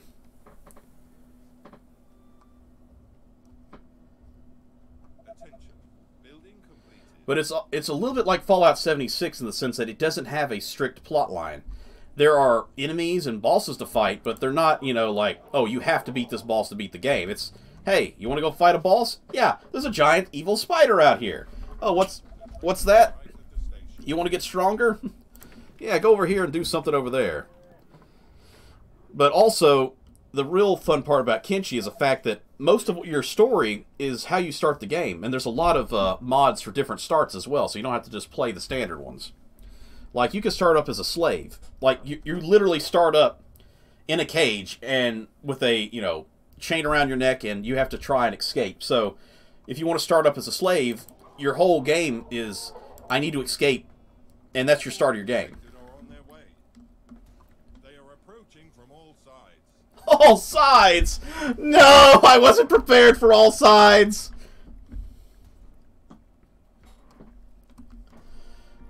Attention. Building completed. But it's a little bit like Fallout 76 in the sense that it doesn't have a strict plot line. There are enemies and bosses to fight, but they're not, you know, like, oh, you have to beat this boss to beat the game. It's, hey, you want to go fight a boss? Yeah, there's a giant evil spider out here. Oh, what's that? Arrived at the station. You want to get stronger? Yeah, go over here and do something over there. But also, the real fun part about Kenshi is the fact that most of your story is how you start the game, and there's a lot of mods for different starts as well, so you don't have to just play the standard ones. Like, you can start up as a slave. Like, you literally start up in a cage and with a, you know, chain around your neck, and you have to try and escape. So, if you want to start up as a slave, your whole game is, I need to escape, and that's your start of your game. Are on their way. They are approaching from all sides. All sides! No! I wasn't prepared for all sides!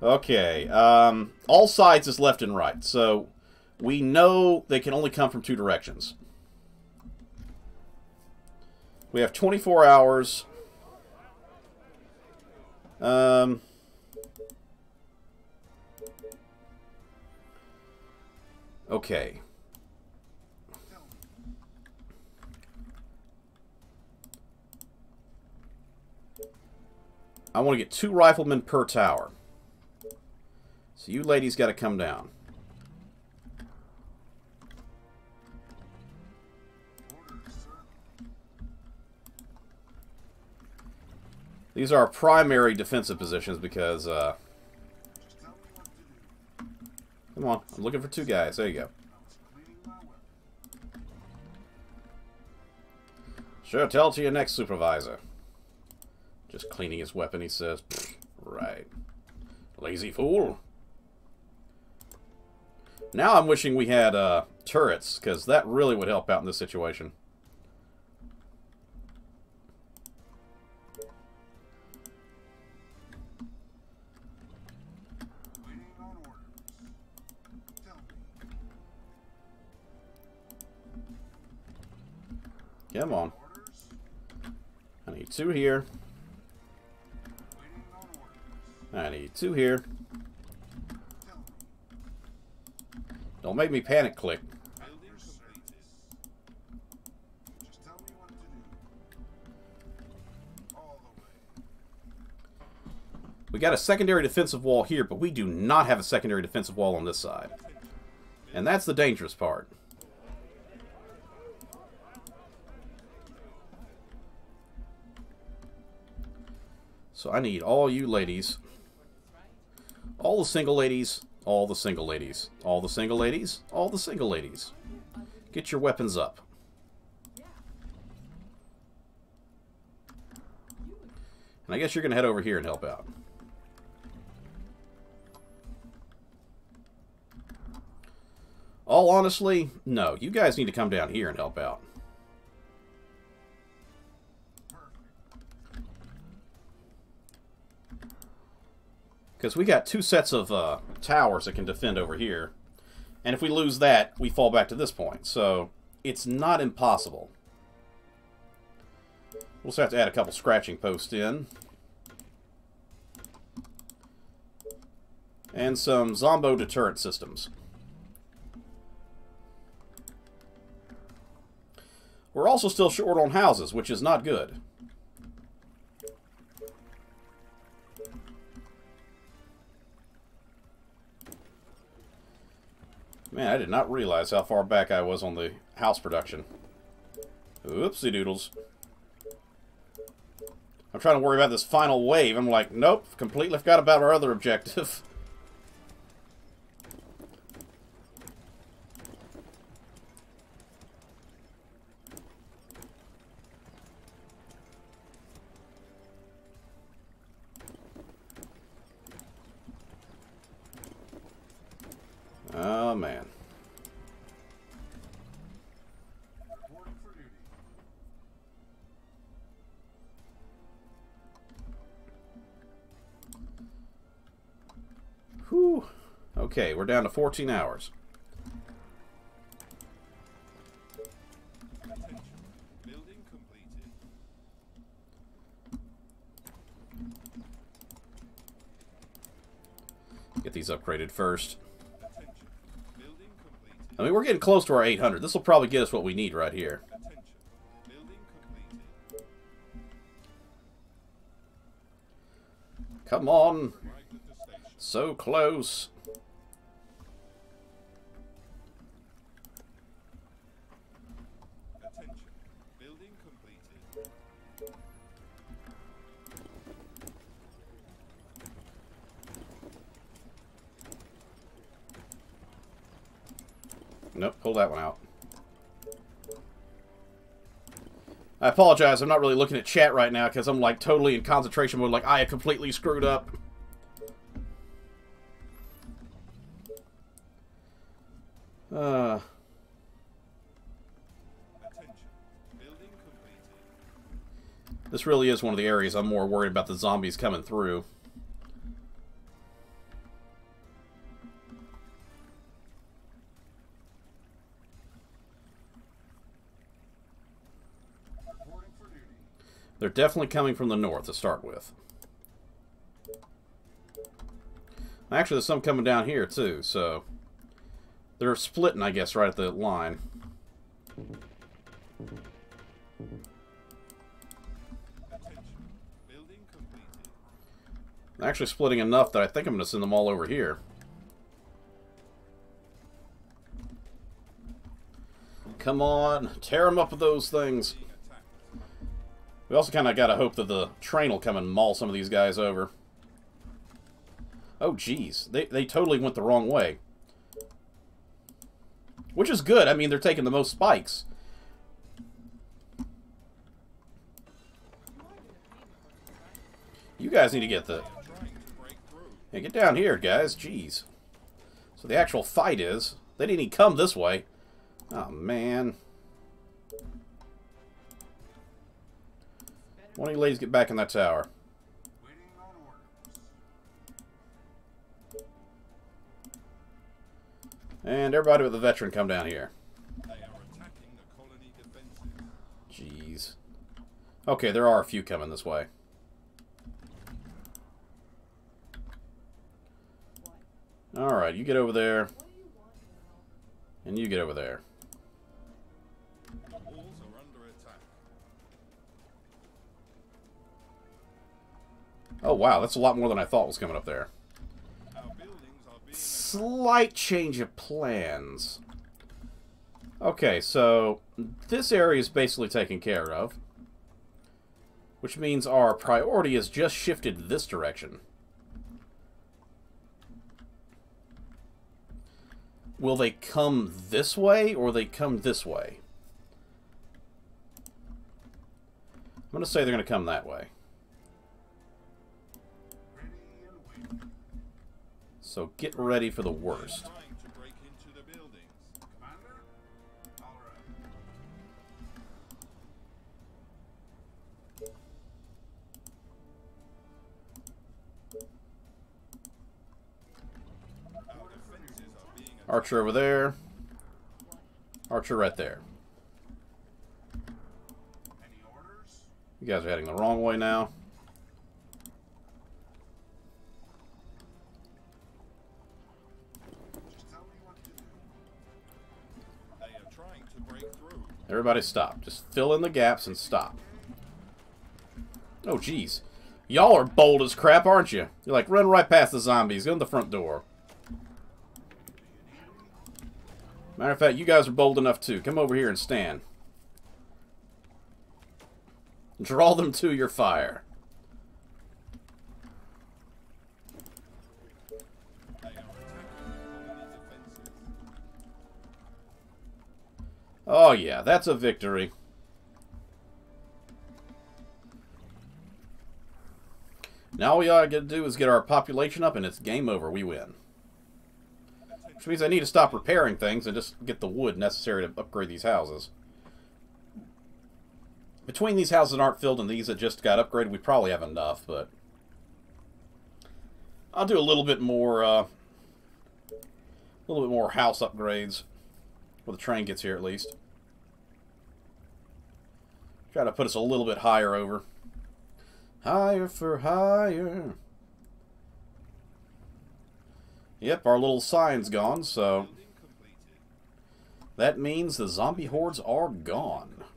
Okay, all sides is left and right, so we know they can only come from 2 directions. We have 24 hours. Okay. I want to get 2 riflemen per tower. So you ladies got to come down. These are our primary defensive positions because, come on, I'm looking for 2 guys. There you go. Sure, tell it to your next supervisor. Just cleaning his weapon, he says. Right. Lazy fool. Now I'm wishing we had turrets, because that really would help out in this situation. Come on. I need 2 here. I need 2 here. Don't make me panic click. We got a secondary defensive wall here, but we do not have a secondary defensive wall on this side. And that's the dangerous part. So I need all you ladies. All the single ladies. All the single ladies. All the single ladies. All the single ladies. Get your weapons up. And I guess you're going to head over here and help out. All honestly, no. You guys need to come down here and help out. Because we got 2 sets of towers that can defend over here. And if we lose that, we fall back to this point. So, it's not impossible. We'll just have to add a couple scratching posts in. And some Zombo deterrent systems. We're also still short on houses, which is not good. Man, I did not realize how far back I was on the house production. Oopsie doodles. I'm trying to worry about this final wave. I'm like, nope, completely forgot about our other objective. Oh, man. Whew. Okay, we're down to 14 hours. Building completed. Get these upgraded first. Attention. Building completed. I mean, we're getting close to our 800. This will probably get us what we need right here. Attention. Building completed. Come on. Arrived at the station. So close. Nope, pull that one out. I apologize, I'm not really looking at chat right now because I'm like totally in concentration mode, like I completely screwed up. Attention. Building completed. This really is one of the areas I'm more worried about the zombies coming through. Reporting for duty. They're definitely coming from the north to start with. Actually, there's some coming down here too, so they're splitting, I guess, right at the line. Attention. Building completed. They're actually splitting enough that I think I'm going to send them all over here. Come on, tear them up with those things. Being attacked. We also kind of got to hope that the train will come and maul some of these guys over. Oh, geez. They totally went the wrong way. Which is good. I mean, they're taking the most spikes. You guys need to get the... Trying to break through. Yeah, get down here, guys. Jeez. So the actual fight is... They didn't even come this way. Oh, man. One of you ladies get back in that tower. Waiting on orders. And everybody with the veteran come down here. They are attacking the colony defenses. Jeez. Okay, there are a few coming this way. Alright, you get over there. And you get over there. The walls are under attack. Oh, wow, that's a lot more than I thought was coming up there. Our buildings are being Slight change of plans. Okay, so this area is basically taken care of. Which means our priority has just shifted this direction. Will they come this way, or they come this way? I'm going to say they're going to come that way. ready and waiting. So get ready for the worst. Trying to break into the buildings. Commander? All right. Our defenses are being attacked. Archer over there. Archer right there. Any orders? You guys are heading the wrong way now. Just tell me what to do. They are trying to break through. Everybody stop. Just fill in the gaps and stop. Oh, jeez. Y'all are bold as crap, aren't you? You're like, run right past the zombies. Go in the front door. Matter of fact, you guys are bold enough too. Come over here and stand. Draw them to your fire. They are attacking colony defenses. Oh yeah, that's a victory. Now all we ought to do is get our population up and it's game over. We win. Which means I need to stop repairing things and just get the wood necessary to upgrade these houses. Between these houses that aren't filled and these that just got upgraded, we probably have enough, but I'll do a little bit more house upgrades when the train gets here at least. Try to put us a little bit higher over. Higher for higher. Yep, our little sign's gone, so Building completed. that means the zombie hordes are gone. Completed.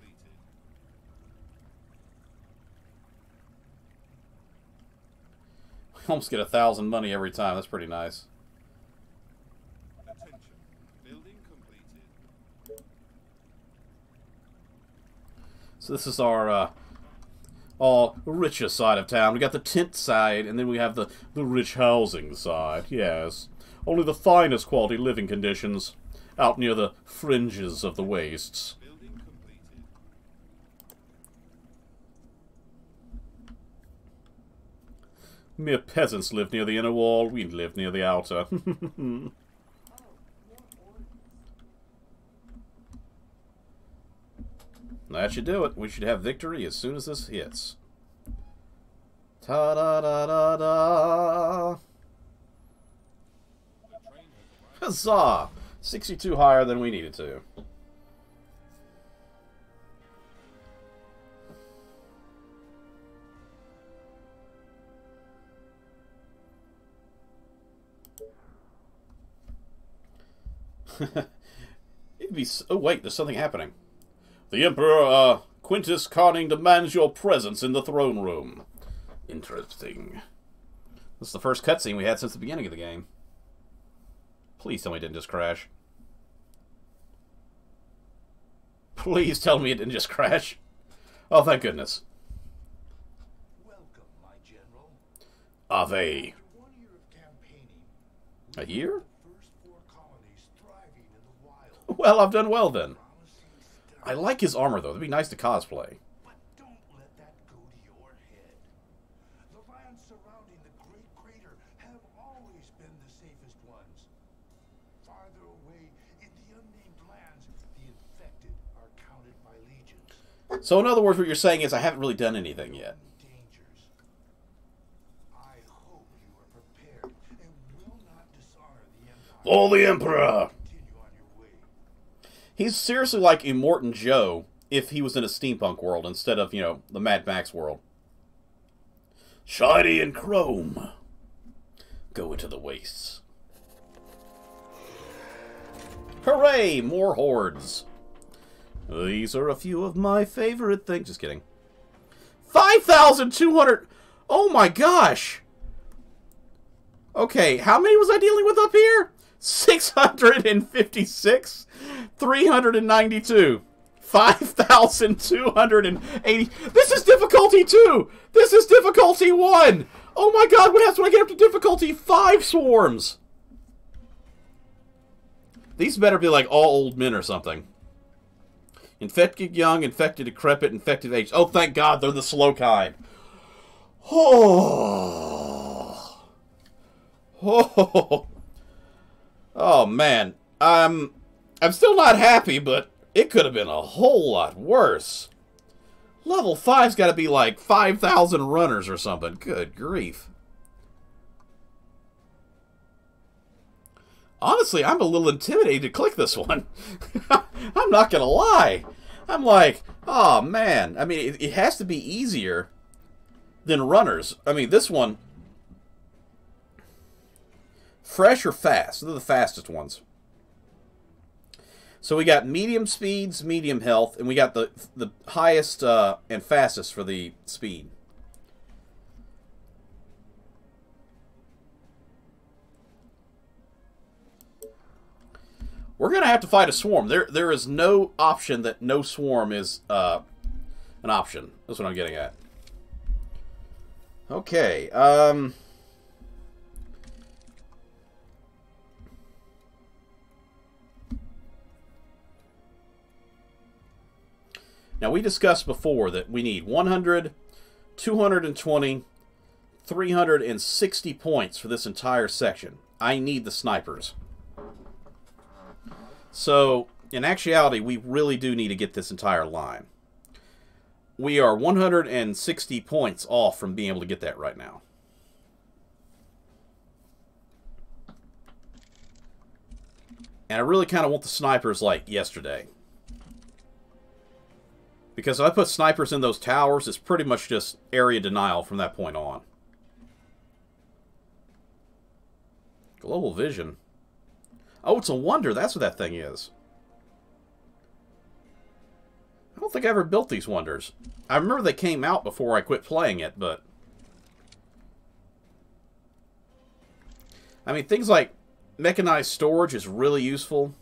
We almost get 1,000 money every time. That's pretty nice. Attention. Building completed. So this is our all richer side of town. We got the tent side, and then we have the rich housing side. Yes, only the finest quality living conditions. Out near the fringes of the wastes. Building completed. Mere peasants live near the inner wall, we live near the outer. That should do it. We should have victory as soon as this hits. Ta-da-da-da-da! The train has arrived. Huzzah! 62 higher than we needed to. It'd be... Oh, wait, there's something happening. The Emperor, Quintus Carning demands your presence in the throne room. Interesting. This is the first cutscene we had since the beginning of the game. Please tell me it didn't just crash. Please tell me it didn't just crash. Oh, thank goodness. Welcome, my general. Ave. After 1 year of campaigning, A year? first 4 colonies thriving in the wild. Well, I've done well then. Promising I start. like his armor, though. It'd be nice to cosplay. But don't let that go to your head. The lands surrounding the Great Crater have always been the safest ones. Farther away, in the unnamed lands, the infected are counted by legions. So, in other words, what you're saying is I haven't really done anything yet. Dangers. I hope you are prepared and will not dishonor the Empire. For the Emperor! Continue on your way. He's seriously like Immortan Joe if he was in a steampunk world instead of, you know, the Mad Max world. Shiny and chrome. Go into the wastes. Hooray! More hordes. These are a few of my favorite things. Just kidding. 5,200! Oh my gosh! Okay, how many was I dealing with up here? 656? 392. 5,280. This is difficulty 2! This is difficulty 1! Oh my god, what happens when I get up to difficulty 5 swarms? These better be like all old men or something. Infected young, infected decrepit, infected age. Oh, thank God, they're the slow kind. Oh. Oh. Oh, man. I'm still not happy, but it could have been a whole lot worse. Level 5's got to be like 5,000 runners or something. Good grief. Honestly, I'm a little intimidated to click this one. I'm not going to lie. I'm like, oh, man. I mean, it has to be easier than runners. I mean, this one... Fresh or fast? They're the fastest ones. So we got medium speeds, medium health, and we got the highest and fastest for the speed. We're going to have to fight a swarm. There is no option that no swarm is an option. That's what I'm getting at. Okay. Now, we discussed before that we need 100, 220, 360 points for this entire section. I need the snipers. So, in actuality, we really do need to get this entire line. We are 160 points off from being able to get that right now. And I really kind of want the snipers like yesterday. Because if I put snipers in those towers, it's pretty much just area denial from that point on. Global vision. Oh, it's a wonder. That's what that thing is. I don't think I ever built these wonders. I remember they came out before I quit playing it, but... I mean, things like mechanized storage is really useful.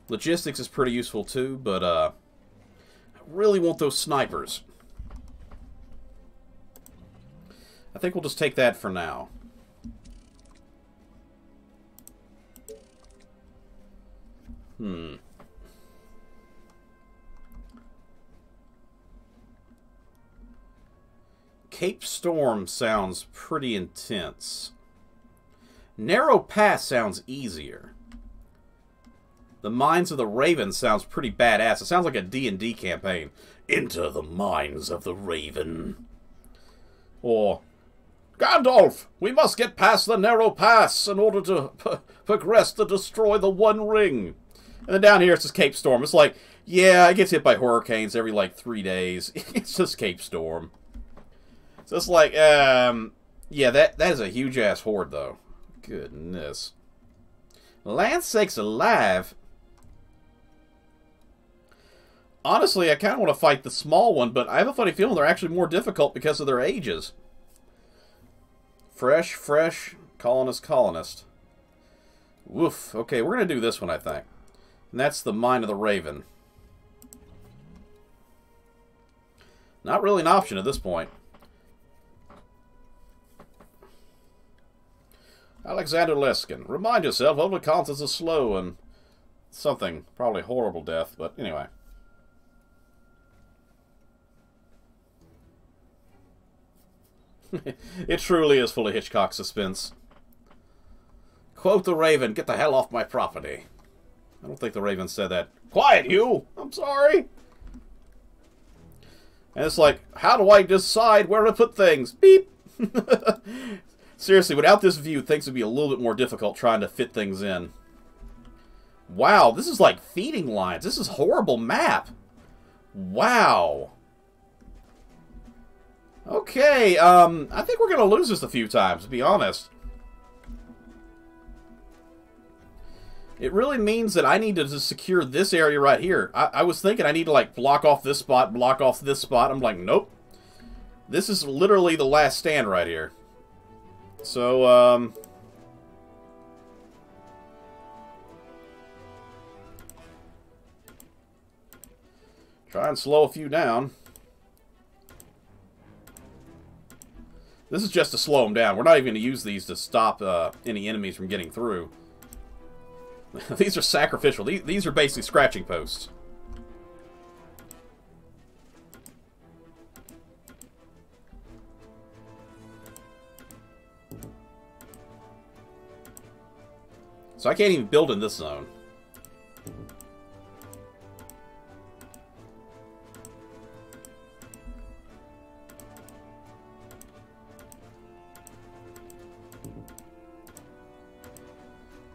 Logistics is pretty useful too, but I really want those snipers. I think we'll just take that for now. Cape Storm sounds pretty intense. Narrow Pass sounds easier. The Mines of the Raven sounds pretty badass. It sounds like a D&D campaign. Enter the Mines of the Raven. Or, Gandalf, we must get past the Narrow Pass in order to progress to destroy the One Ring. And then down here it's just Cape Storm. It's like, yeah, it gets hit by hurricanes every, like, 3 days. It's just Cape Storm. So it's like, yeah, that is a huge-ass horde, though. Goodness. Land sakes alive. Honestly, I kind of want to fight the small one, but I have a funny feeling they're actually more difficult because of their ages. Fresh, colonist. Woof. Okay, we're going to do this one, I think. And that's the Mine of the Raven. Not really an option at this point. Alexander Leskin. Remind yourself, only counts as a slow and something. Probably horrible death, but anyway. It truly is full of Hitchcock suspense. Quote the Raven, get the hell off my property. I don't think the Raven said that. Quiet, you! I'm sorry! And it's like, how do I decide where to put things? Beep! Seriously, without this view, things would be a little bit more difficult trying to fit things in. Wow, this is like feeding lines. This is a horrible map. Wow. Okay, I think we're going to lose this a few times, to be honest. It really means that I need to just secure this area right here. I was thinking I need to, like, block off this spot, block off this spot. I'm like, nope. This is literally the last stand right here. So, try and slow a few down. This is just to slow them down. We're not even going to use these to stop any enemies from getting through. These are sacrificial. These are basically scratching posts. So I can't even build in this zone.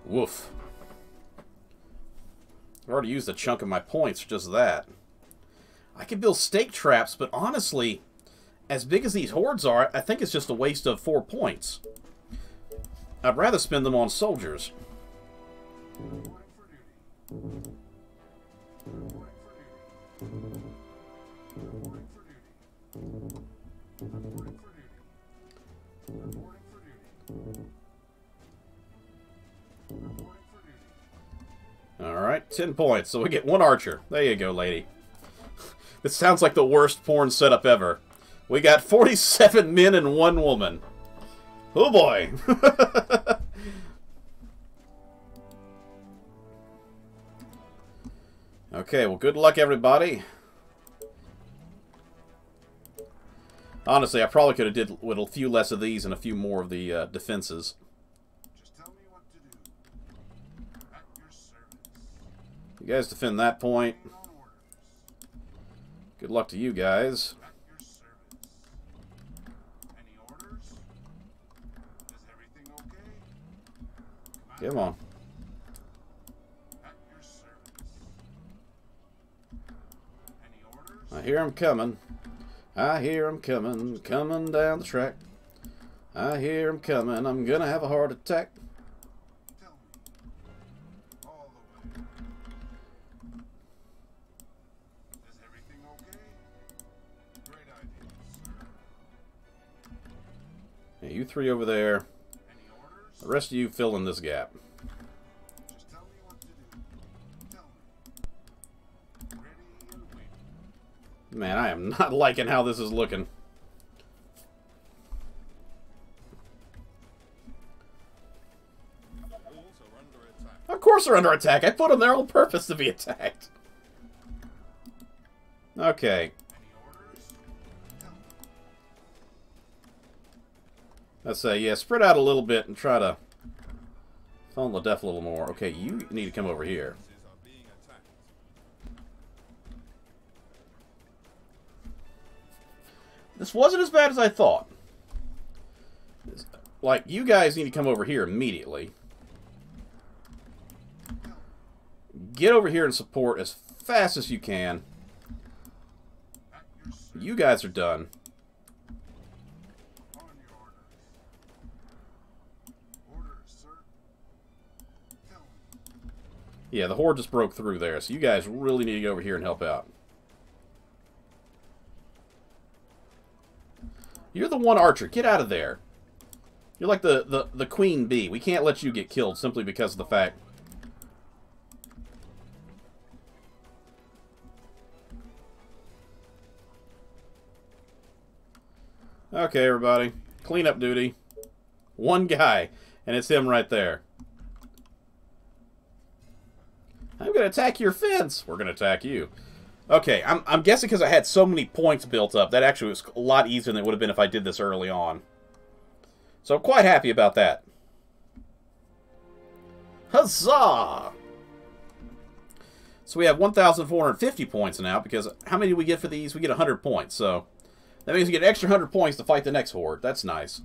Woof. I've already used a chunk of my points for just that. I could build stake traps, but honestly, as big as these hordes are, I think it's just a waste of 4 points. I'd rather spend them on soldiers. Alright, 10 points, so we get 1 archer. There you go, lady. This sounds like the worst porn setup ever. We got 47 men and 1 woman. Oh boy! Okay, well, good luck, everybody. Honestly, I probably could have did with a few less of these and a few more of the defenses. Just tell me what to do. At your service. You guys defend that point. On orders. Good luck to you guys. At your service. Any orders? Is everything okay? Come on. At your service. Any orders? I hear 'em coming. I hear 'em coming, coming down the track. I hear 'em coming, I'm gonna have a heart attack. Tell me. All the way. Is everything okay? Great idea, sir. Hey, you 3 over there. Any orders? The rest of you fill in this gap. Just tell me what to do. Tell me. Ready and waiting. Man, I am not liking how this is looking. The walls are under attack. Of course course they're under attack. I put them there on purpose to be attacked. Okay. Let's say, yeah, spread out a little bit and try to funnel the depth a little more. Okay, you need to come over here. This wasn't as bad as I thought. Like, you guys need to come over here immediately. Get over here and support as fast as you can. You guys are done. Yeah, the horde just broke through there, so you guys really need to go over here and help out. You're the one archer. Get out of there. You're like the queen bee. We can't let you get killed simply because of the fact... Okay, everybody. Cleanup duty. One guy, and it's him right there. I'm going to attack your fence. We're going to attack you. Okay, I'm guessing because I had so many points built up, that actually was a lot easier than it would have been if I did this early on. So I'm quite happy about that. Huzzah! So we have 1,450 points now, because how many do we get for these? We get 100 points, so that means we get an extra 100 points to fight the next horde. That's nice.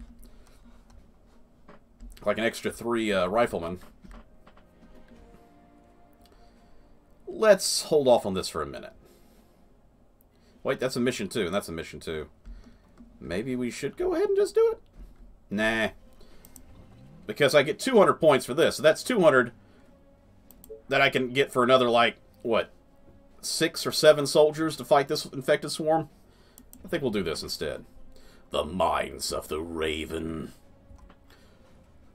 Like an extra 3 riflemen. Let's hold off on this for a minute. Wait, that's a mission 2, and that's a mission 2. Maybe we should go ahead and just do it? Nah. Because I get 200 points for this. So that's 200 that I can get for another, like, what, 6 or 7 soldiers to fight this infected swarm? I think we'll do this instead. The Mines of the Raven.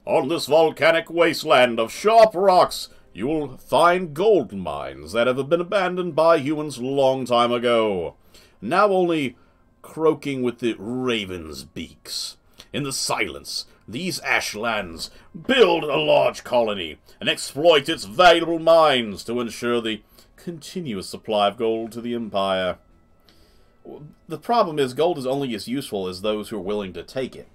On this volcanic wasteland of sharp rocks, you will find gold mines that have been abandoned by humans long time ago, now only croaking with the raven's beaks. In the silence, these ashlands build a large colony and exploit its valuable mines to ensure the continuous supply of gold to the Empire. The problem is gold is only as useful as those who are willing to take it.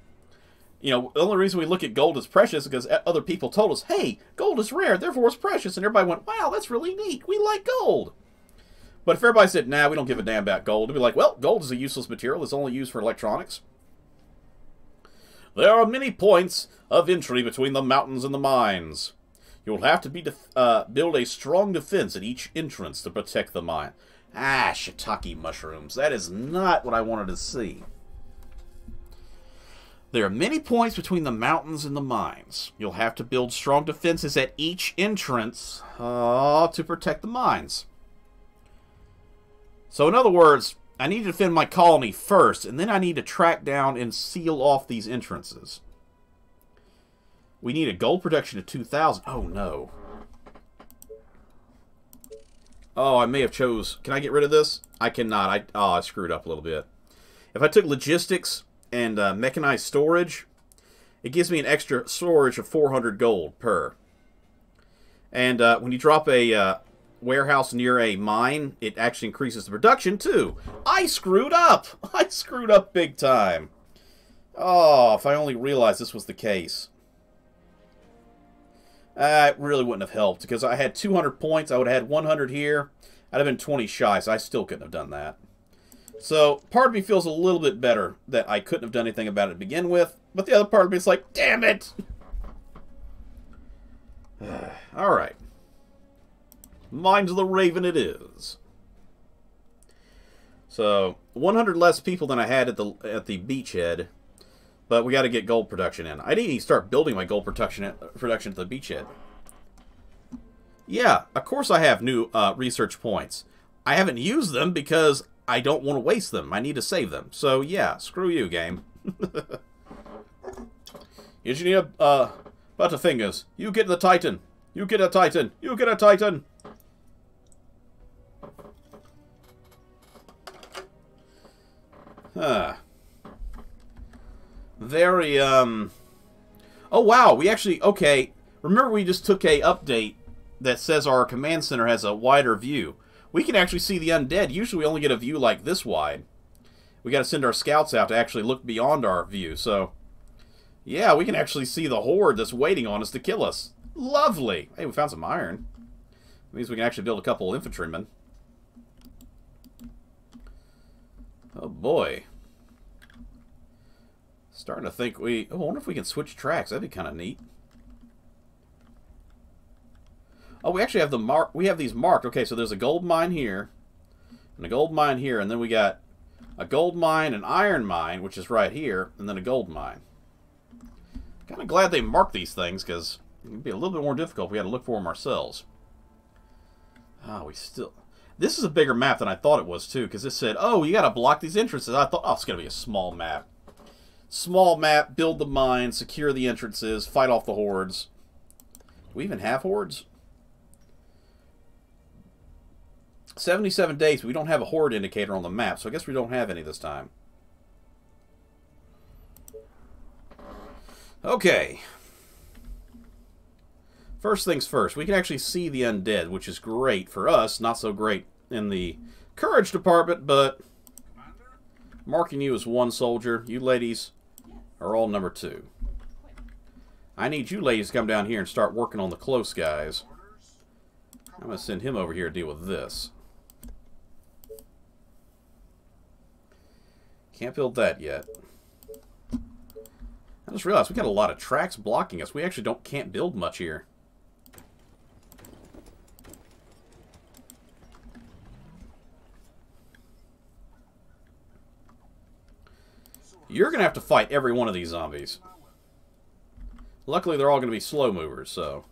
You know, the only reason we look at gold as precious is because other people told us, hey, gold is rare, therefore it's precious. And everybody went, wow, that's really neat. We like gold. But if everybody said, nah, we don't give a damn about gold, it'd be like, well, gold is a useless material. It's only used for electronics. There are many points of entry between the mountains and the mines. You'll have to build a strong defense at each entrance to protect the mine. Ah, shiitake mushrooms. That is not what I wanted to see. There are many points between the mountains and the mines. You'll have to build strong defenses at each entrance to protect the mines. So in other words, I need to defend my colony first, and then I need to track down and seal off these entrances. We need a gold production of 2,000. Oh, no. Oh, I may have chose... Can I get rid of this? I cannot. I screwed up a little bit. If I took logistics and mechanized storage, it gives me an extra storage of 400 gold per. And when you drop a warehouse near a mine, it actually increases the production too. I screwed up! I screwed up big time. Oh, if I only realized this was the case. It really wouldn't have helped, because I had 200 points, I would have had 100 here. I'd have been 20 shy, so I still couldn't have done that. So, part of me feels a little bit better that I couldn't have done anything about it to begin with, but the other part of me is like, damn it! Alright. Mines of the Raven it is. So, 100 less people than I had at the beachhead, but we got to get gold production in. I need to start building my gold production at the beachhead. Yeah, of course I have new research points. I haven't used them because I don't want to waste them. I need to save them. So, yeah, screw you, game. Engineer Butterfingers, you get the Titan. You get a Titan. You get a Titan. Very, Oh, wow, we actually... Okay, remember we just took a update that says our command center has a wider view. We can actually see the undead. Usually we only get a view like this wide. We got to send our scouts out to actually look beyond our view. So, yeah, we can actually see the horde that's waiting on us to kill us. Lovely. Hey, we found some iron. That means we can actually build a couple infantrymen. Oh, boy. Starting to think we... Oh, I wonder if we can switch tracks. That'd be kind of neat. Oh, we actually have the we have these marked. Okay, so there's a gold mine here, and a gold mine here, and then we got a gold mine, an iron mine, which is right here, and then a gold mine. Kind of glad they marked these things, because it would be a little bit more difficult if we had to look for them ourselves. Ah, we still... This is a bigger map than I thought it was, too, because it said, oh, you got to block these entrances. I thought, oh, it's going to be a small map. Small map, build the mine, secure the entrances, fight off the hordes. Do we even have hordes? 77 days, but we don't have a horde indicator on the map, so I guess we don't have any this time. Okay. First things first, we can actually see the undead, which is great for us, not so great in the courage department, but marking you as 1 soldier. You ladies are all number 2. I need you ladies to come down here and start working on the close guys. I'm going to send him over here to deal with this. Can't build that yet. I just realized we got a lot of tracks blocking us. We actually can't build much here. You're going to have to fight every one of these zombies. Luckily, they're all going to be slow movers, so...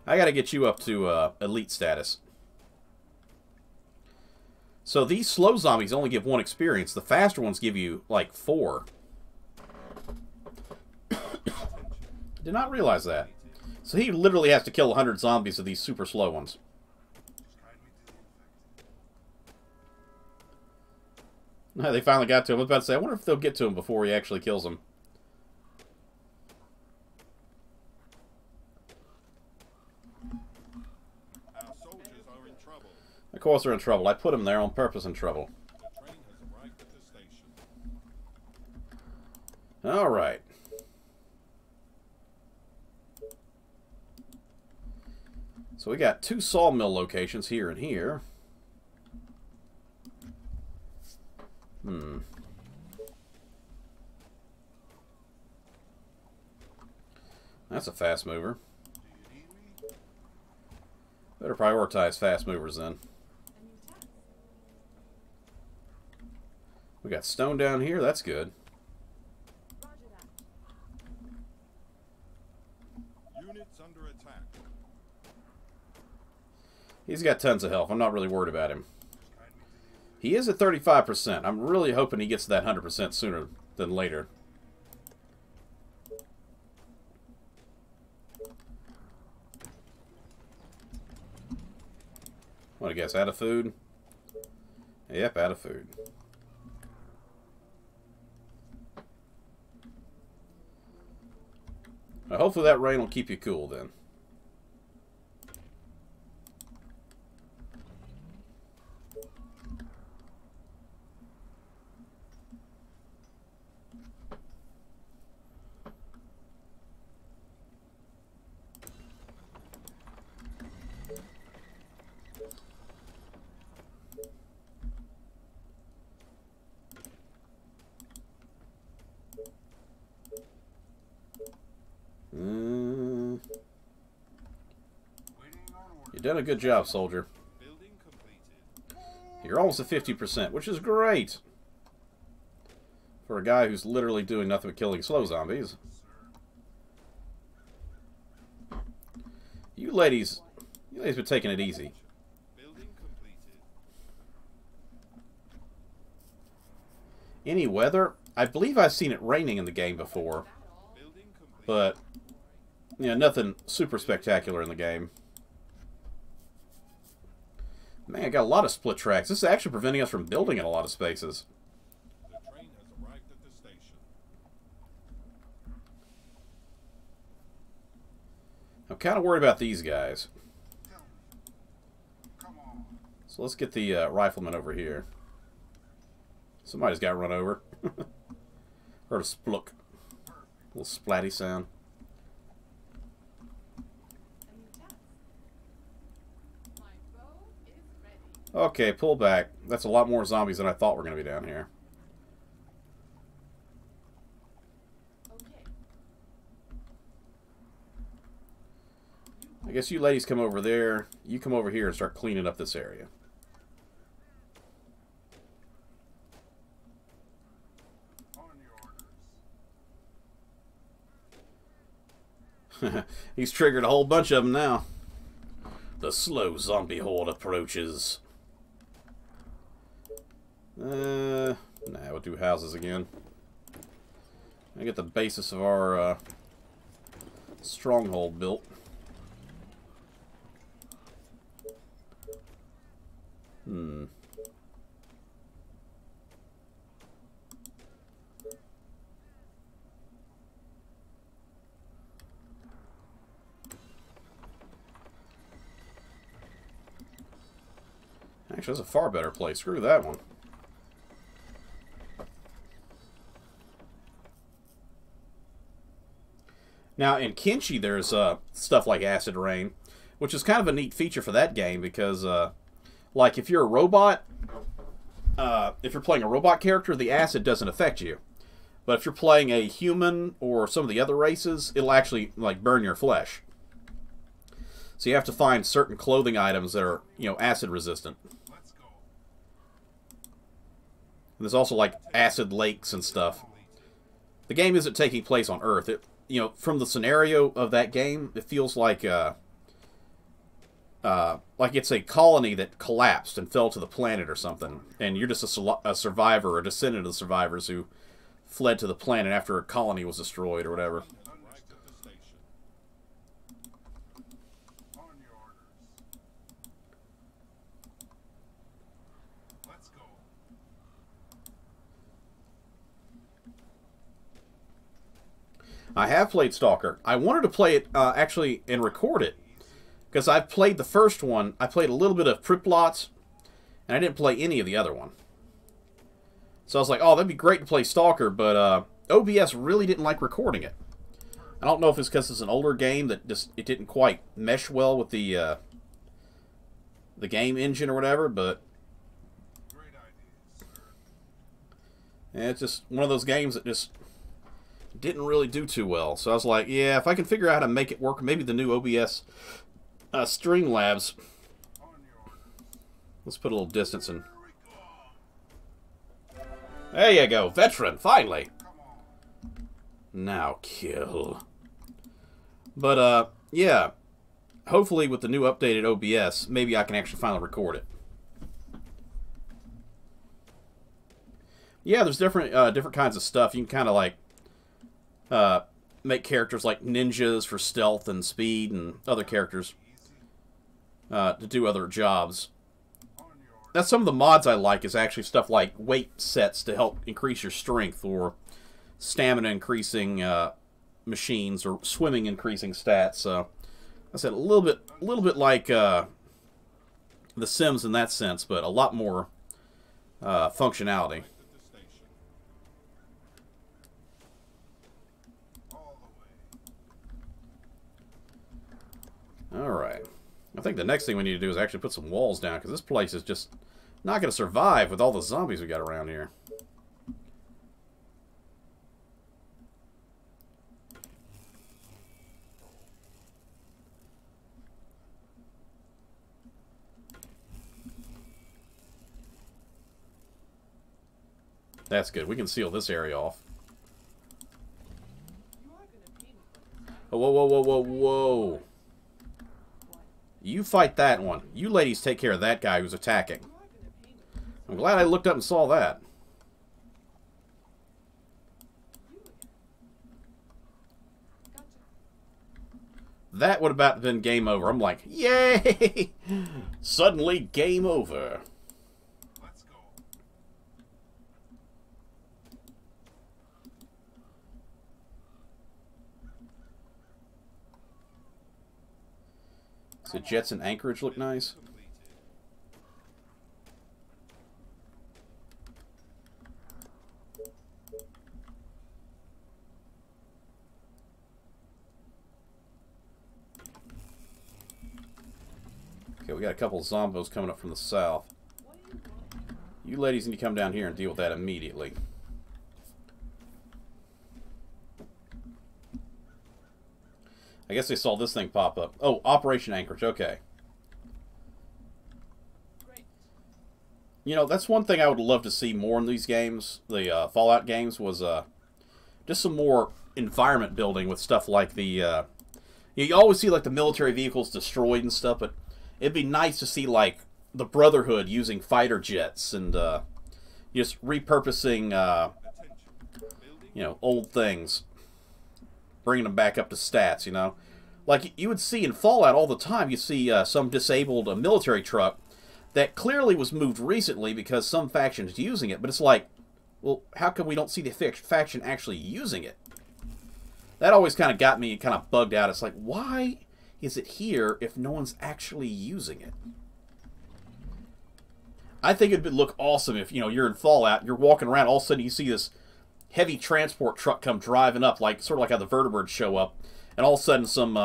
I got to get you up to elite status. So these slow zombies only give 1 experience. The faster ones give you, like, 4. Did not realize that. So he literally has to kill 100 zombies of these super slow ones. They finally got to him. I was about to say, I wonder if they'll get to him before he actually kills him. Our soldiers are in trouble. Of course they're in trouble. I put them there on purpose in trouble. The train has arrived at the station. Alright. So we got 2 sawmill locations here and here. That's a fast mover. Better prioritize fast movers then. We got stone down here. That's good. Units under attack. He's got tons of health. I'm not really worried about him. He is at 35%. I'm really hoping he gets to that 100% sooner than later. What, I guess, out of food? Yep, out of food. Now, hopefully that rain will keep you cool then. You've done a good job, soldier. Building completed. You're almost at 50%, which is great. For a guy who's literally doing nothing but killing slow zombies. You ladies been taking it easy. Building completed. Any weather? I believe I've seen it raining in the game before. Building complete. But, you know, nothing super spectacular in the game. Man, I got a lot of split tracks. This is actually preventing us from building in a lot of spaces. The train has arrived at the station. I'm kind of worried about these guys. Tell me. Come on. So let's get the rifleman over here. Somebody's got run over. Heard a splook. Little splatty sound. A new task. My bow is ready. Okay, pull back. That's a lot more zombies than I thought were going to be down here. Okay. I guess you ladies come over there. You come over here and start cleaning up this area. On your orders. He's triggered a whole bunch of them now. The slow zombie horde approaches. Nah, we'll do houses again. I get the basis of our stronghold built. Actually, that's a far better place. Screw that one. Now, in Kenshi, there's stuff like Acid Rain, which is kind of a neat feature for that game because, like, if you're a robot, if you're playing a robot character, the acid doesn't affect you. But if you're playing a human or some of the other races, it'll actually, like, burn your flesh. So you have to find certain clothing items that are, you know, acid resistant. Let's go. And there's also, like, acid lakes and stuff. The game isn't taking place on Earth. It, you know, from the scenario of that game, it feels like it's a colony that collapsed and fell to the planet or something, and you're just a survivor or a descendant of the survivors who fled to the planet after a colony was destroyed or whatever. Right to the station. On your orders. Let's go. I have played Stalker. I wanted to play it actually and record it because I've played the first one. I played a little bit of Priplots, and I didn't play any of the other one. So I was like, oh, that'd be great to play Stalker, but OBS really didn't like recording it. I don't know if it's because it's an older game that just it didn't quite mesh well with the game engine or whatever, but Great ideas, sir. yeah, it's just one of those games that just didn't really do too well. So I was like, yeah, if I can figure out how to make it work, maybe the new OBS Streamlabs. On your orders. Let's put a little distance in. Here we go. There you go, veteran, finally. Come on. Now kill. But, yeah. Hopefully with the new updated OBS, maybe I can actually finally record it. Yeah, there's different kinds of stuff. You can kind of, like, make characters like ninjas for stealth and speed and other characters to do other jobs. On your orders. That's some of the mods I like is actually stuff like weight sets to help increase your strength or stamina increasing machines or swimming increasing stats. So I said a little bit like The Sims in that sense, but a lot more functionality. At the station. All the way. All right. I think the next thing we need to do is actually put some walls down because this place is just not going to survive with all the zombies we got around here. That's good. We can seal this area off. You are gonna pay me for this, right? Oh, whoa, whoa, whoa, whoa, whoa. What? You fight that one. You ladies take care of that guy who's attacking. You are gonna pay me for this, I'm glad I looked up and saw that. You again. Gotcha. That would have about been game over. I'm like, yay! Suddenly game over. Let's go. So jets and anchorage look nice. Okay, we got a couple of zombos coming up from the south. You ladies need to come down here and deal with that immediately. I guess they saw this thing pop up. Oh, Operation Anchorage, okay. You know, that's one thing I would love to see more in these games, the Fallout games, was just some more environment building with stuff like the... you always see, like, the military vehicles destroyed and stuff, but it'd be nice to see, like, the Brotherhood using fighter jets and just repurposing, you know, old things. Bringing them back up to stats, you know. Like, you would see in Fallout all the time, you see some disabled military truck that clearly was moved recently because some faction is using it, but it's like, well, how come we don't see the faction actually using it? That always kind of got me kind of bugged out. It's like, why is it here if no one's actually using it? I think it'd look awesome if, you know, you're in Fallout, you're walking around, all of a sudden you see this heavy transport truck come driving up, like sort of like how the vertebrates show up, and all of a sudden some,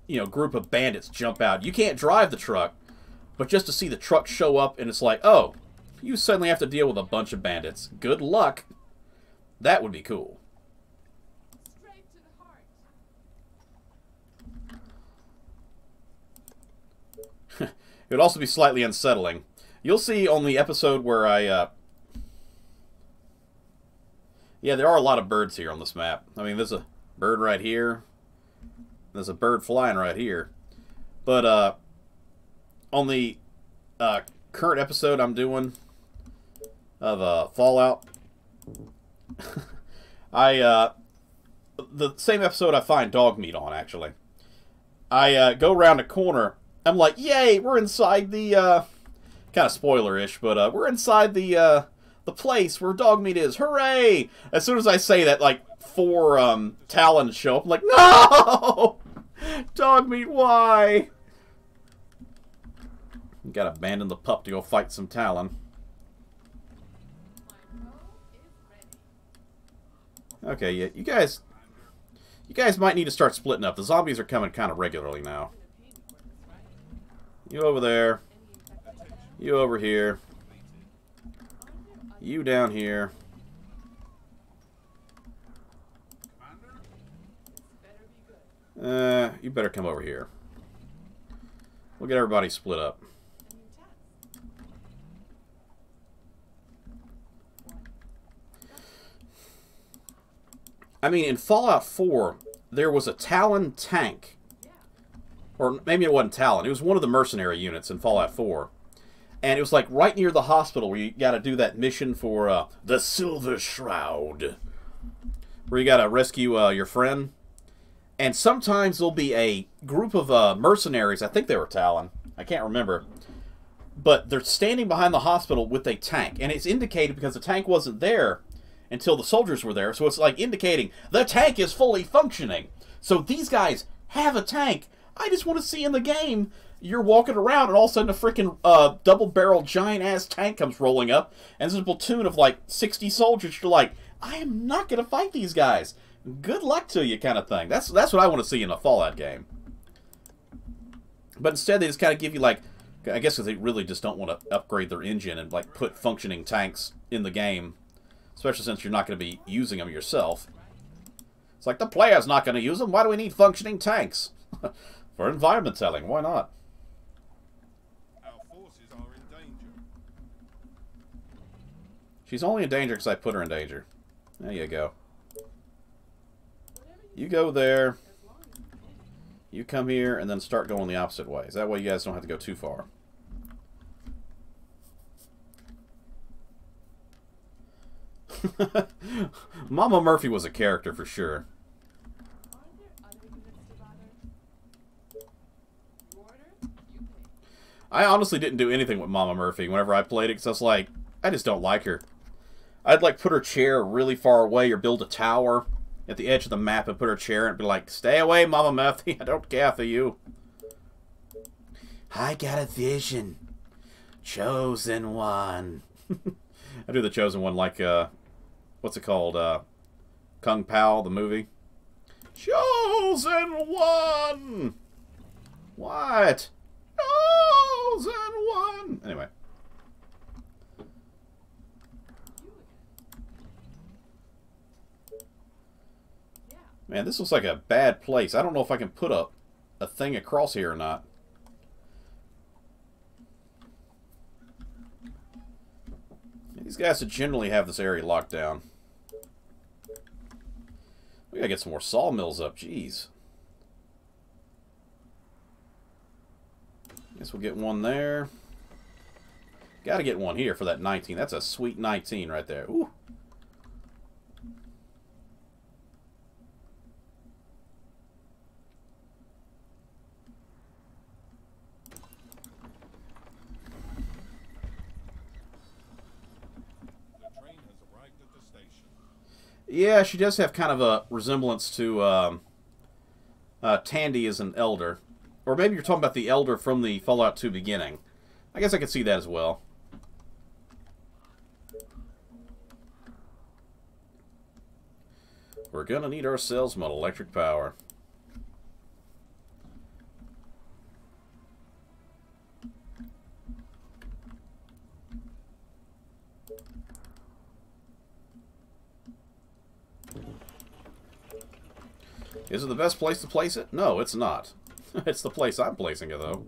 you know, group of bandits jump out. You can't drive the truck, but just to see the truck show up, and it's like, oh, you suddenly have to deal with a bunch of bandits. Good luck. That would be cool. Straight to the heart. It would also be slightly unsettling. You'll see on the episode where I, yeah, there are a lot of birds here on this map. I mean, there's a bird right here. There's a bird flying right here. But, on the current episode I'm doing of Fallout, the same episode I find dog meat on, actually. I go around a corner. I'm like, yay, we're inside the, kind of spoiler-ish, but we're inside the place where dog meat is. Hooray! As soon as I say that, like, 4 Talons show up. I'm like, no! Dog meat, why? Gotta abandon the pup to go fight some Talon. Okay, yeah, you guys might need to start splitting up. The zombies are coming kind of regularly now. You over there. You over here. You down here. You better come over here. We'll get everybody split up. I mean, in Fallout 4, there was a Talon tank. Or maybe it wasn't Talon. It was one of the mercenary units in Fallout 4. And it was like right near the hospital where you got to do that mission for the Silver Shroud. Where you got to rescue your friend. And sometimes there'll be a group of mercenaries. I think they were Talon. I can't remember. But they're standing behind the hospital with a tank. And it's indicated because the tank wasn't there until the soldiers were there. So it's like indicating the tank is fully functioning. So these guys have a tank. I just want to see in the game, you're walking around and all of a sudden a freaking double-barrel giant-ass tank comes rolling up. And there's a platoon of like 60 soldiers. You're like, I am not going to fight these guys. Good luck to you kind of thing. That's what I want to see in a Fallout game. But instead they just kind of give you like, I guess because they really just don't want to upgrade their engine and like put functioning tanks in the game. Especially since you're not going to be using them yourself. It's like, the player's not going to use them. Why do we need functioning tanks? For environment telling, why not? Our forces are in danger. She's only in danger because I put her in danger. There you go. You go there. You come here and then start going the opposite way. That way you guys don't have to go too far. Mama Murphy was a character for sure. I honestly didn't do anything with Mama Murphy whenever I played it because I was like, I just don't like her. I'd like put her chair really far away or build a tower at the edge of the map and put her chair and be like, stay away, Mama Murphy, I don't care for you. I got a vision. Chosen one. I do the chosen one like, what's it called? Kung Pao, the movie. Chosen one! What? Chosen one! Anyway. Yeah. Man, this looks like a bad place. I don't know if I can put a thing across here or not. These guys generally have this area locked down. We gotta get some more sawmills up, jeez. Guess we'll get one there. Gotta get one here for that 19. That's a sweet 19 right there. Ooh. Yeah, she does have kind of a resemblance to Tandy as an elder. Or maybe you're talking about the elder from the Fallout 2 beginning. I guess I could see that as well. We're gonna need ourselves some electric power. Is it the best place to place it? No, it's not. It's the place I'm placing it, though.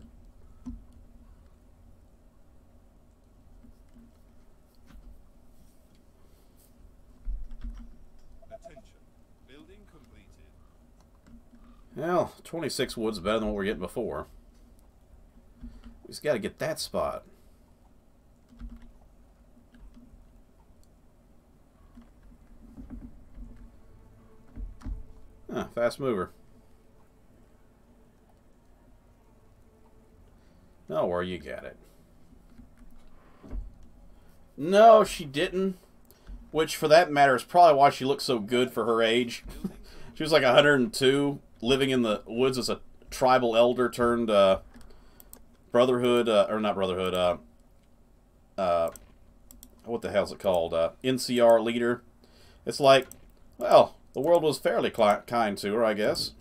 Attention. Building completed. Well, 26 wood's better than what we were getting before. We just got to get that spot. Huh, fast mover. Oh, where you got it. No, she didn't. Which, for that matter, is probably why she looks so good for her age. She was like 102, living in the woods as a tribal elder turned brotherhood, or not brotherhood, what the hell's it called? NCR leader. It's like, well, the world was fairly kind to her, I guess.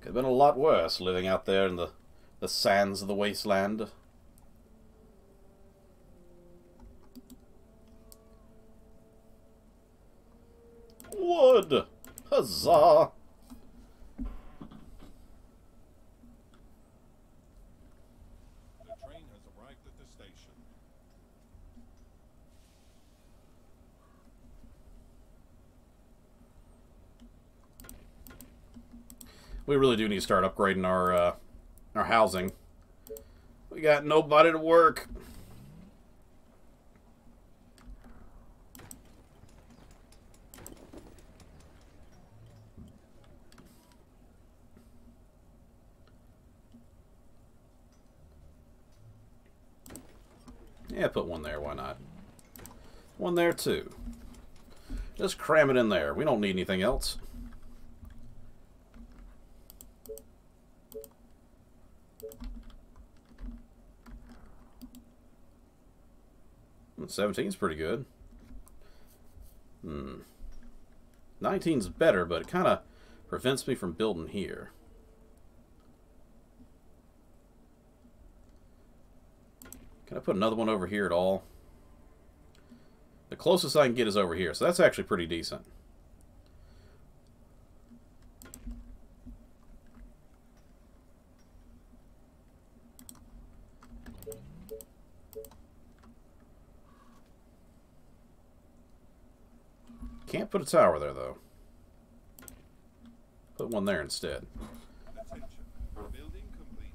Could have been a lot worse living out there in the sands of the wasteland. Wood! Huzzah! The train has arrived at the station. We really do need to start upgrading our housing. We got nobody to work. Yeah, put one there, why not? One there too. Just cram it in there. We don't need anything else. 17's pretty good. 19's better, but it kind of prevents me from building here. Can I put another one over here at all? The closest I can get is over here, so that's actually pretty decent. Can't put a tower there, though. Put one there instead. Attention. Building completed.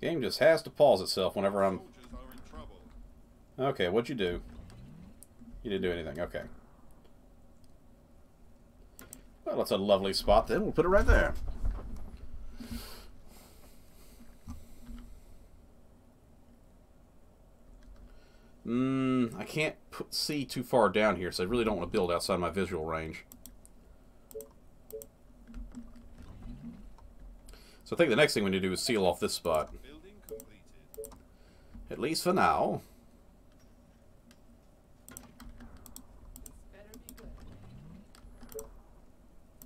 Game just has to pause itself whenever I'm... Soldiers are in trouble. Okay, what'd you do? You didn't do anything, okay. Well, that's a lovely spot then. We'll put it right there. can't see too far down here, so I really don't want to build outside my visual range. So I think the next thing we need to do is seal off this spot. Building completed. At least for now. This better be good.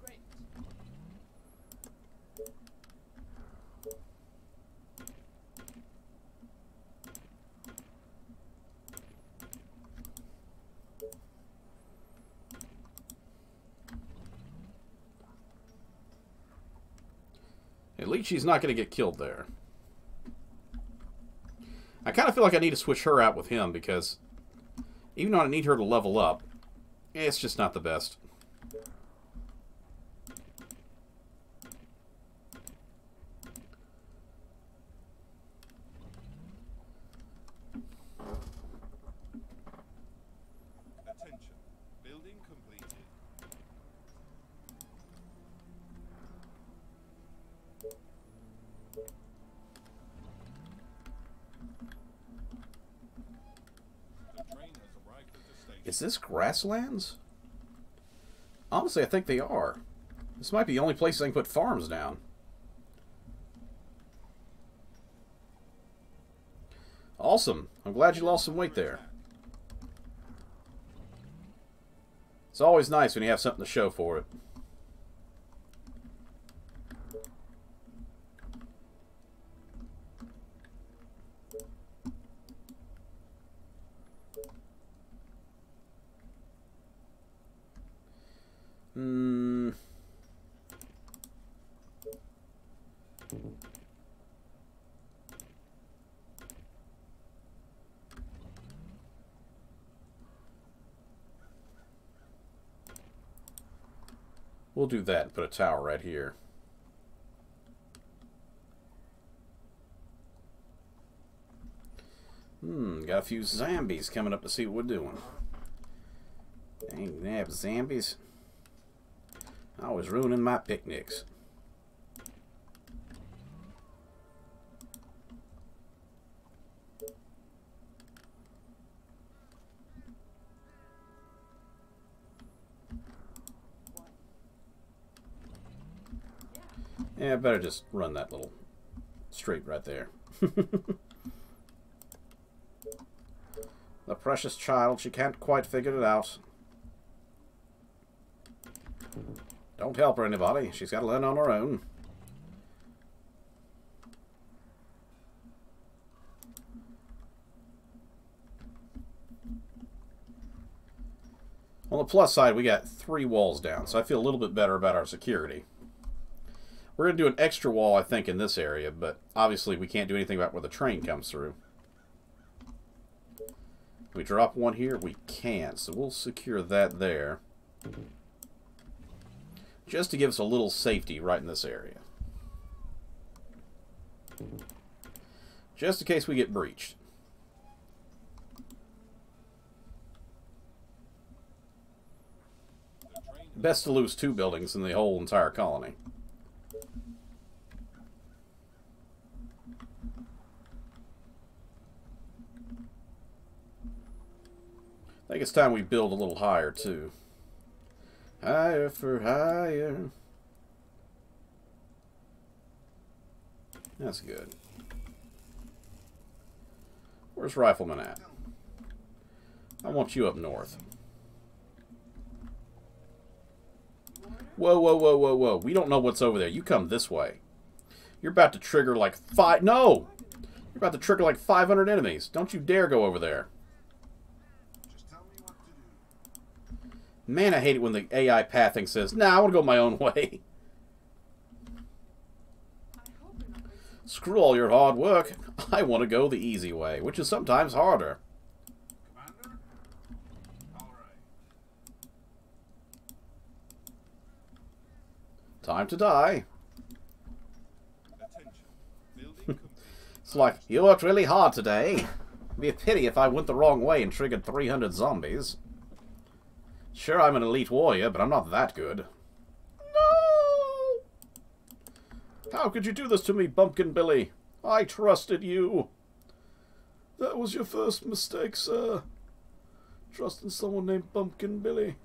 Great. At least she's not going to get killed there. I kind of feel like I need to switch her out with him because even though I need her to level up, it's just not the best. Attention. Building completed. The train has arrived at the station. Is this grasslands? Honestly, I think they are. This might be the only place I can put farms down. Awesome. I'm glad you lost some weight there. It's always nice when you have something to show for it. We'll do that and put a tower right here. Got a few zombies coming up to see what we're doing. Dang, nab zombies. Always ruining my picnics. Yeah, I better just run that little street right there. The precious child, she can't quite figure it out. Don't help her, anybody. She's got to learn on her own. On the plus side, we got 3 walls down, so I feel a little bit better about our security. We're going to do an extra wall, I think, in this area, but obviously we can't do anything about where the train comes through. Can we drop one here? We can, so we'll secure that there. Just to give us a little safety right in this area. Just in case we get breached. Best to lose 2 buildings in the whole entire colony. I think it's time we build a little higher, too. Higher for higher. That's good. Where's Rifleman at? I want you up north. Whoa, whoa, whoa, whoa, whoa. We don't know what's over there. You come this way. You're about to trigger like 5... No! You're about to trigger like 500 enemies. Don't you dare go over there. Man, I hate it when the AI pathing says, nah, I want to go my own way. Screw all your hard work. I want to go the easy way, which is sometimes harder. Commander? All right. Time to die. Attention. Building complete. It's like, you worked really hard today. It'd be a pity if I went the wrong way and triggered 300 zombies. Sure, I'm an elite warrior, but I'm not that good. No! How could you do this to me, Bumpkin Billy? I trusted you. That was your first mistake, sir. trust in someone named Pumpkin Billy.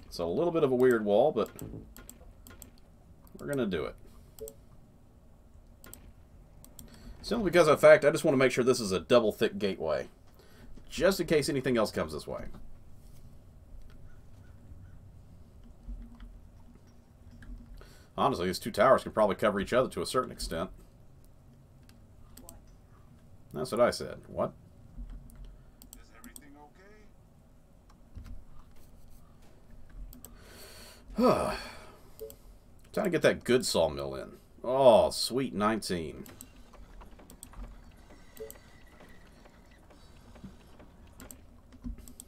It's a little bit of a weird wall, but we're going to do it. Simply because of the fact I just want to make sure this is a double thick gateway. Just in case anything else comes this way. Honestly, these two towers can probably cover each other to a certain extent. That's what I said. What? Is everything okay? Trying to get that good sawmill in. Oh, sweet 19.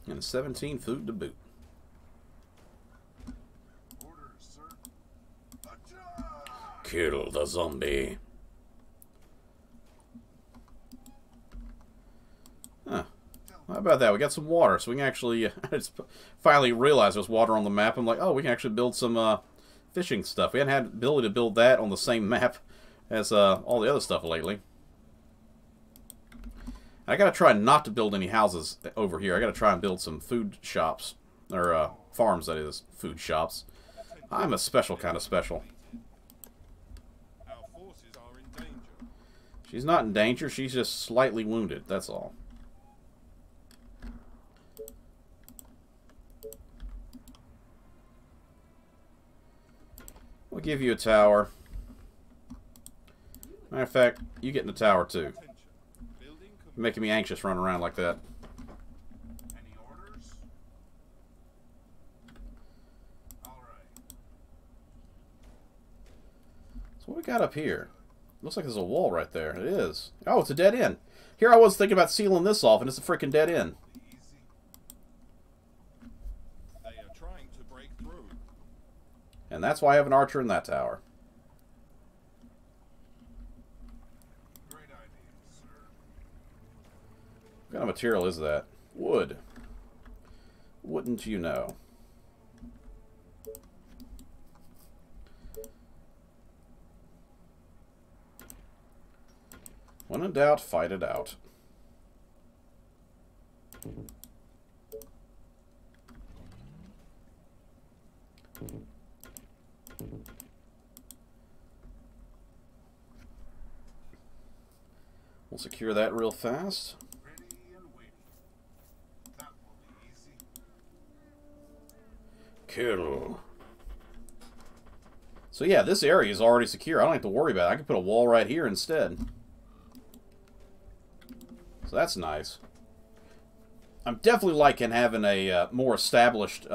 And 17 food to boot. Orders, sir. Attack! Kill the zombie. Huh. How about that? We got some water, so we can actually... I just finally realized there was water on the map. I'm like, oh, we can actually build some fishing stuff. We hadn't had the ability to build that on the same map as all the other stuff lately. I gotta try not to build any houses over here. I gotta try and build some food shops. Or, farms, that is. Food shops. I'm a special kind of special. Our forces are in danger. She's not in danger. She's just slightly wounded. That's all. We'll give you a tower. Matter of fact, you get in the tower too. Attention. Building You're making me anxious running around like that. Any orders? All right. So what we got up here? Looks like there's a wall right there. It is. Oh, it's a dead end. Here I was thinking about sealing this off, and it's a freaking dead end. Easy. They are trying to break through. And that's why I have an archer in that tower. Great idea, sir. What kind of material is that? Wood. Wouldn't you know? When in doubt, fight it out. We'll secure that real fast. Ready and waiting. That will be easy. Kill. So yeah, this area is already secure. I don't have to worry about it. I can put a wall right here instead. So that's nice. I'm definitely liking having a more established,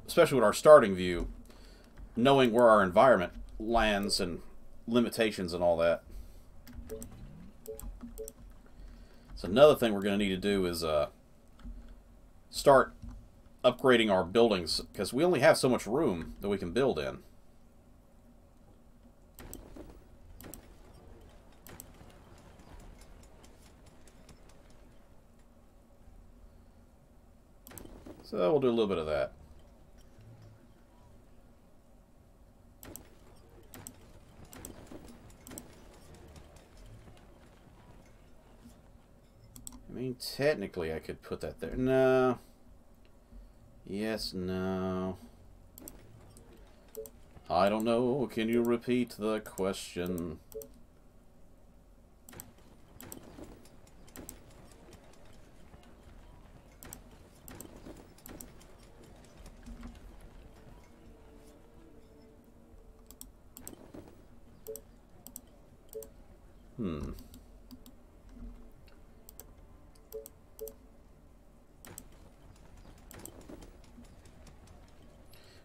especially with our starting view, knowing where our environment lands and limitations and all that. So another thing we're going to need to do is start upgrading our buildings, because we only have so much room that we can build in. So we'll do a little bit of that. I mean, technically I could put that there. No. Yes, no. I don't know. Can you repeat the question?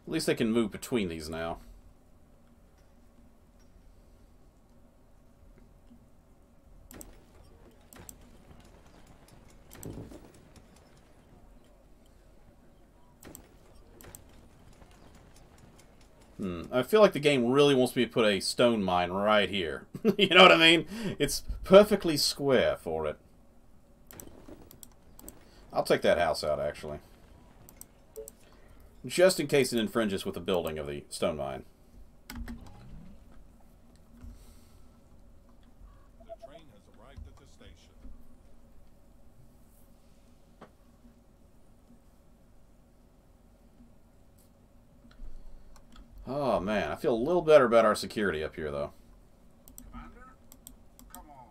At least they can move between these now. I feel like the game really wants me to put a stone mine right here. You know what I mean? It's perfectly square for it. I'll take that house out, actually. Just in case it infringes with the building of the stone mine. The train has arrived man. I feel a little better about our security up here, though. Commander? Come on.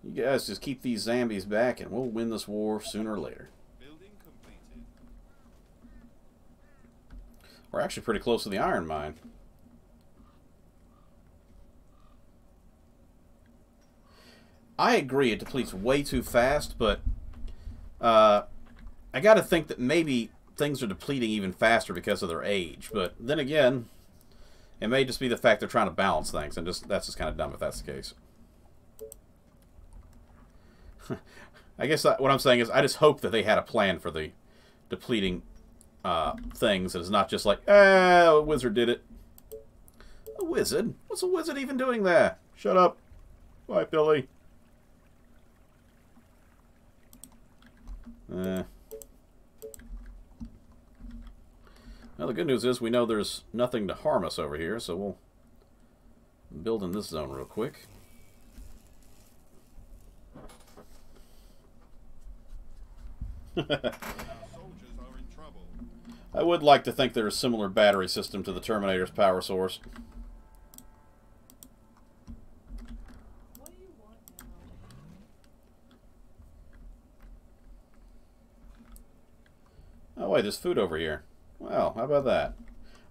You guys just keep these zombies back, and we'll win this war sooner or later. Building completed. We're actually pretty close to the iron mine. I agree, it depletes way too fast, but I got to think that maybe things are depleting even faster because of their age. But then again, it may just be the fact they're trying to balance things, and that's just kind of dumb if that's the case. I guess what I'm saying is I just hope that they had a plan for the depleting things, and it's not just like, a wizard did it. A wizard? What's a wizard even doing there? Shut up. Bye, Billy. Well, the good news is we know there's nothing to harm us over here, so we'll build in this zone real quick. Soldiers are in trouble. I would like to think there's a similar battery system to the Terminator's power source. What do you want now? Oh, wait, there's food over here. Well, how about that?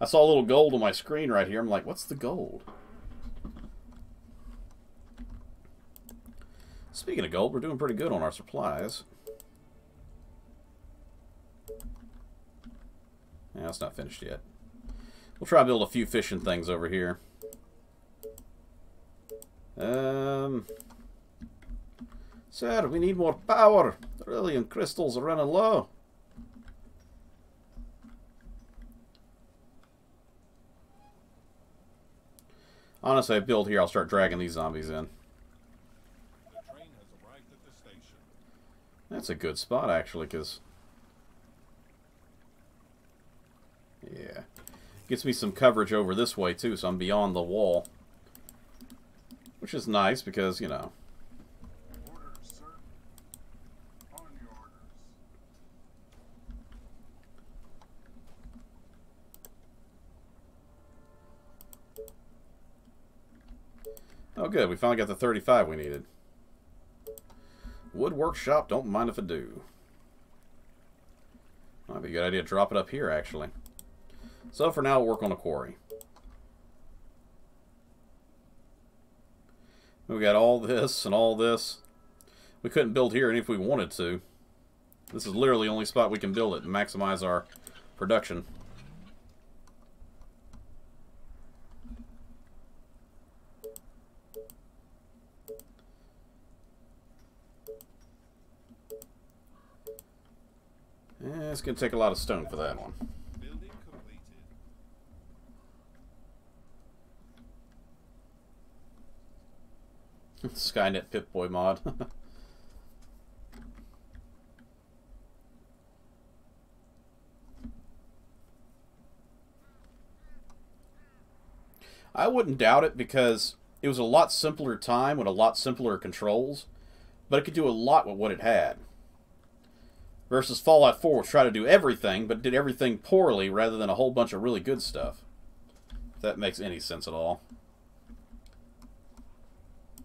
I saw a little gold on my screen right here. I'm like, what's the gold? Speaking of gold, we're doing pretty good on our supplies. Yeah, it's not finished yet. We'll try to build a few fishing things over here. Sir, we need more power. The beryllium crystals are running low. Honestly, I build here, I'll start dragging these zombies in. The train has arrived at the station. That's a good spot, actually, because... yeah. Gets me some coverage over this way, too, so I'm beyond the wall. Which is nice, because, you know... Orders, sir. On your orders. Oh, good. We finally got the 35 we needed. Wood workshop, don't mind if I do. Might be a good idea to drop it up here, actually. So for now, we'll work on a quarry. We got all this and all this. We couldn't build here, even if we wanted to. This is literally the only spot we can build it and maximize our production. It's going to take a lot of stone for that one. Building completed. Skynet Pip-Boy mod. I wouldn't doubt it because it was a lot simpler time with a lot simpler controls, but it could do a lot with what it had. Versus Fallout 4, which tried to do everything, but did everything poorly rather than a whole bunch of really good stuff. If that makes any sense at all.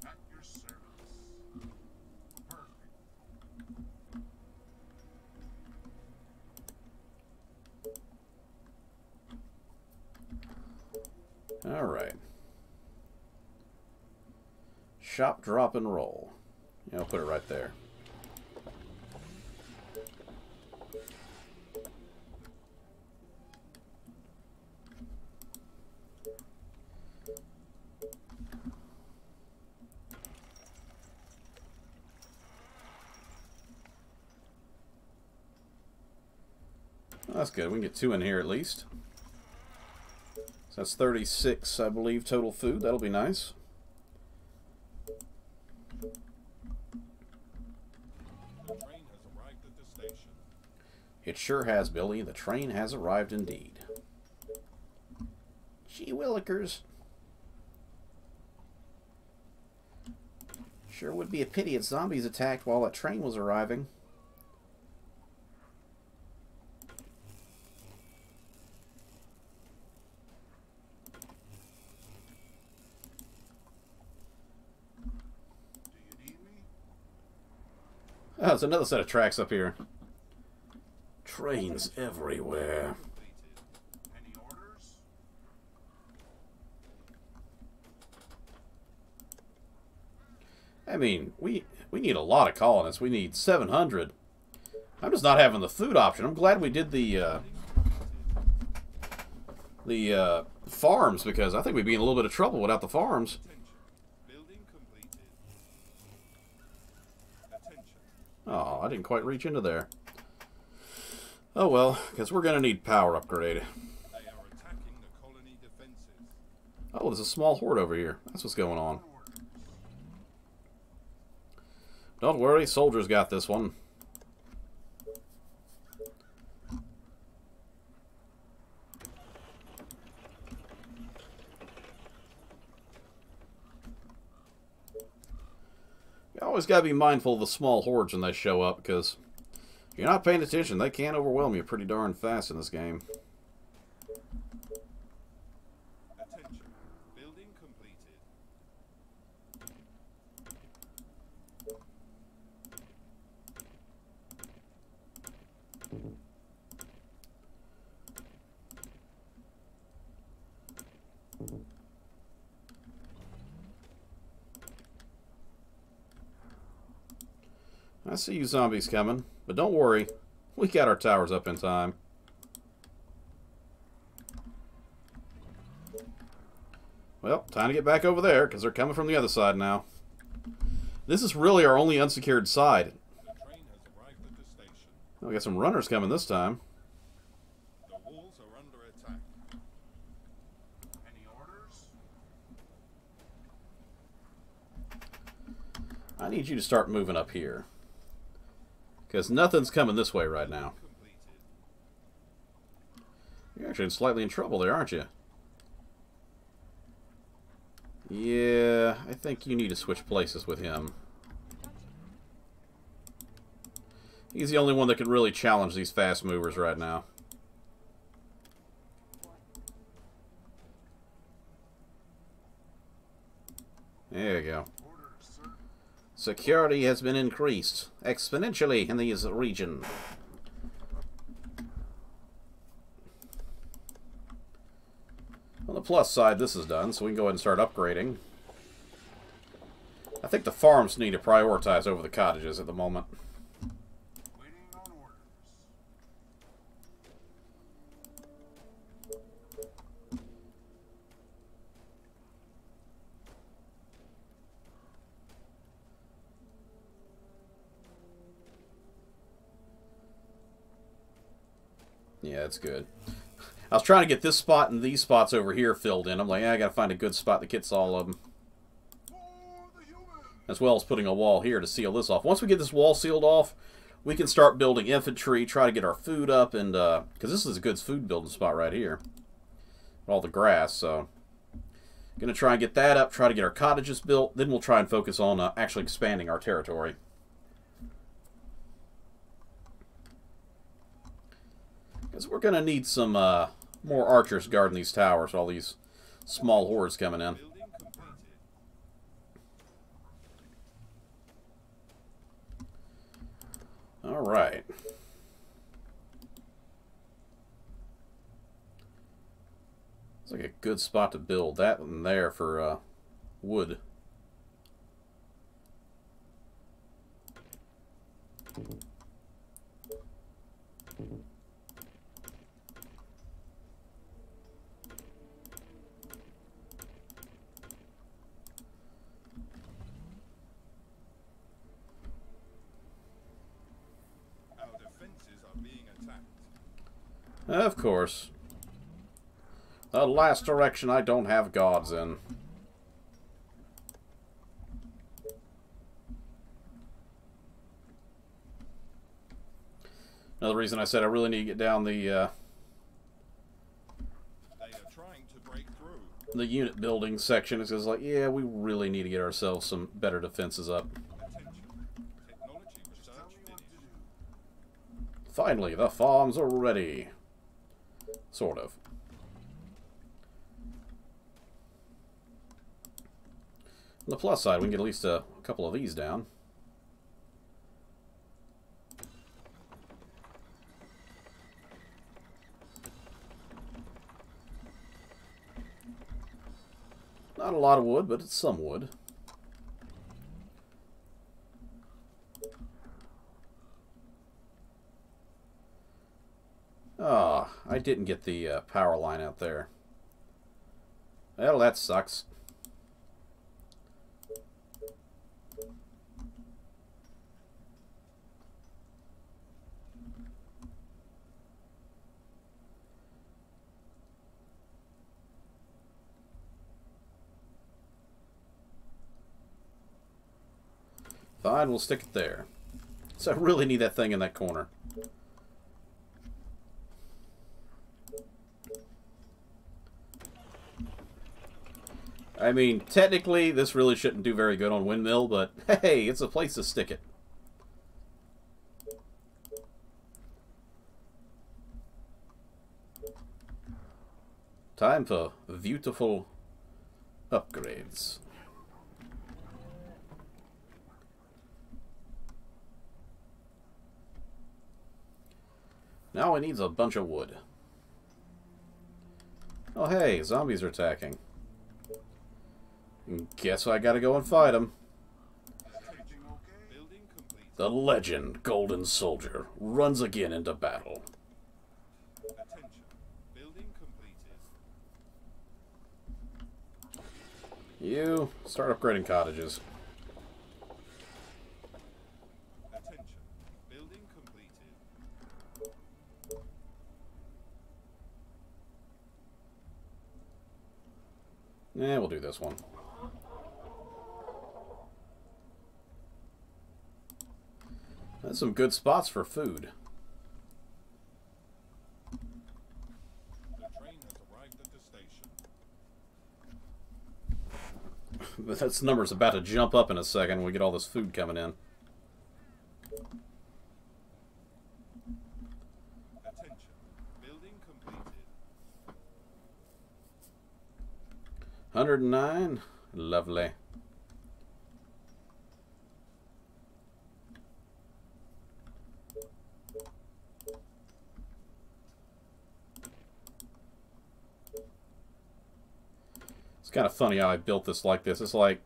At your service. Perfect. Alright. Shop, drop, and roll. Yeah, I'll put it right there. That's good. We can get 2 in here at least. So that's 36, I believe, total food. That'll be nice. The train has arrived at the station. It sure has, Billy. The train has arrived indeed. Gee willikers. Sure would be a pity if zombies attacked while that train was arriving. Oh, there's another set of tracks up here. Trains everywhere. Any orders? I mean, we need a lot of colonists. We need 700. I'm just not having the food option. I'm glad we did the farms, because I think we'd be in a little bit of trouble without the farms. Building completed. Attention. Oh, I didn't quite reach into there. Oh well, because we're going to need power upgrade. They are attacking the colony defenses. Oh, there's a small horde over here. That's what's going on. Don't worry, soldiers got this one. You always got to be mindful of the small hordes when they show up, because if you're not paying attention, they can overwhelm you pretty darn fast in this game. Attention. Building completed. I see you zombies coming, but don't worry, we got our towers up in time. Well, time to get back over there, because they're coming from the other side now. This is really our only unsecured side. The train has arrived at the station. Oh, we got some runners coming this time. The walls are under attack. Any orders? I need you to start moving up here, because nothing's coming this way right now. Completed. You're actually slightly in trouble there, aren't you? Yeah, I think you need to switch places with him. He's the only one that can really challenge these fast movers right now. There you go. Orders, sir. Security has been increased exponentially in this region. On the plus side, this is done, so we can go ahead and start upgrading. I think the farms need to prioritize over the cottages at the moment. Waiting on orders. Yeah, that's good. I was trying to get this spot and these spots over here filled in. I'm like, I gotta find a good spot that gets all of them. For the humans. As well as putting a wall here to seal this off. Once we get this wall sealed off, we can start building infantry, try to get our food up, and because this is a good food building spot right here. All the grass, so gonna try and get that up, try to get our cottages built, then we'll try and focus on actually expanding our territory. Because we're gonna need some more archers guarding these towers, all these small hordes coming in. Building completed. All right. It's like a good spot to build that one there for wood. Our defenses are being attacked. Of course. The last direction I don't have gods in. Another reason I said I really need to get down They are trying to break through. the unit building section is because, like, yeah, we really need to get ourselves some better defenses up. Attention. Technology research finished. Finally, the farms are ready. Sort of. On the plus side, we can get at least a couple of these down. Not a lot of wood, but it's some wood. Oh, I didn't get the power line out there. Well, that sucks. Fine, we'll stick it there. So I really need that thing in that corner. I mean, technically, this really shouldn't do very good on windmill, but hey, it's a place to stick it. Time for beautiful upgrades. Now it needs a bunch of wood. Oh hey, zombies are attacking. Guess I gotta go and fight them. The legend Golden Soldier runs again into battle. Attention. Building completed. You start upgrading cottages. Attention. Building completed. Yeah, we'll do this one. That's some good spots for food. The train has arrived at the station. But that number's about to jump up in a second when we get all this food coming in. Attention. Building completed. 109. Lovely. It's kind of funny how I built this like this. It's like,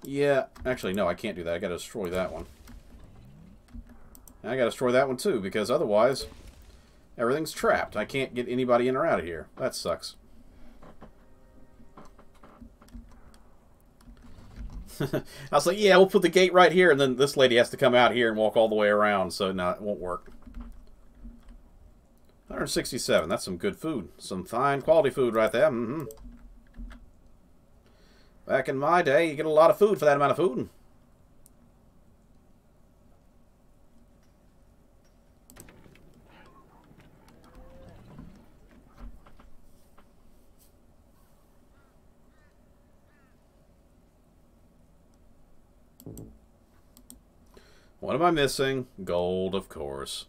yeah, actually, no, I can't do that. I gotta destroy that one. And I gotta destroy that one too, because otherwise, everything's trapped. I can't get anybody in or out of here. That sucks. I was like, yeah, we'll put the gate right here, and then this lady has to come out here and walk all the way around, so no, it won't work. 167, that's some good food. Some fine quality food right there. Mm-hmm. Back in my day, you get a lot of food for that amount of food. What am I missing? Gold, of course.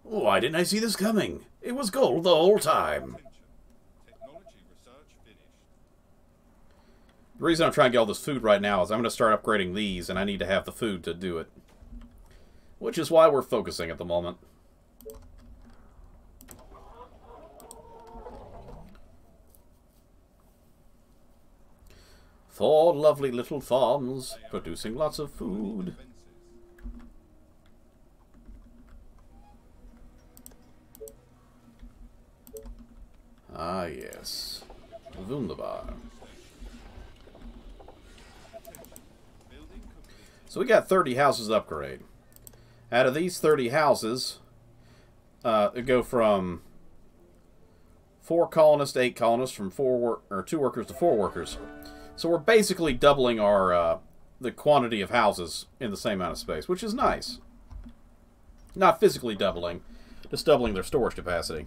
Why didn't I see this coming? It was gold the whole time. Attention. Technology research finished. The reason I'm trying to get all this food right now is I'm going to start upgrading these, and I need to have the food to do it. Which is why we're focusing at the moment. Four lovely little farms, producing lots of food. Defenses. Ah, yes. Wunderbar. Building complete. So we got 30 houses to upgrade. Out of these 30 houses, it go from 4 colonists to 8 colonists, from 2 workers to 4 workers. So we're basically doubling our the quantity of houses in the same amount of space, which is nice. Not physically doubling, just doubling their storage capacity.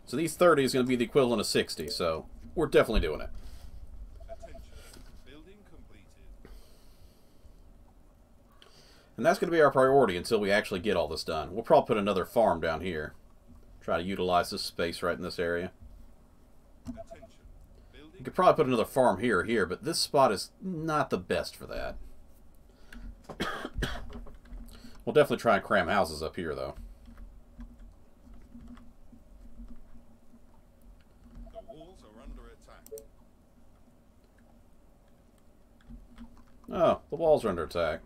So these 30 is going to be the equivalent of 60, so we're definitely doing it. Attention. Building completed. And that's going to be our priority until we actually get all this done. We'll probably put another farm down here. Try to utilize this space right in this area. Attention. You Building. could probably put another farm here or here, but this spot is not the best for that. We'll definitely try and cram houses up here, though. The war Oh, the walls are under attack.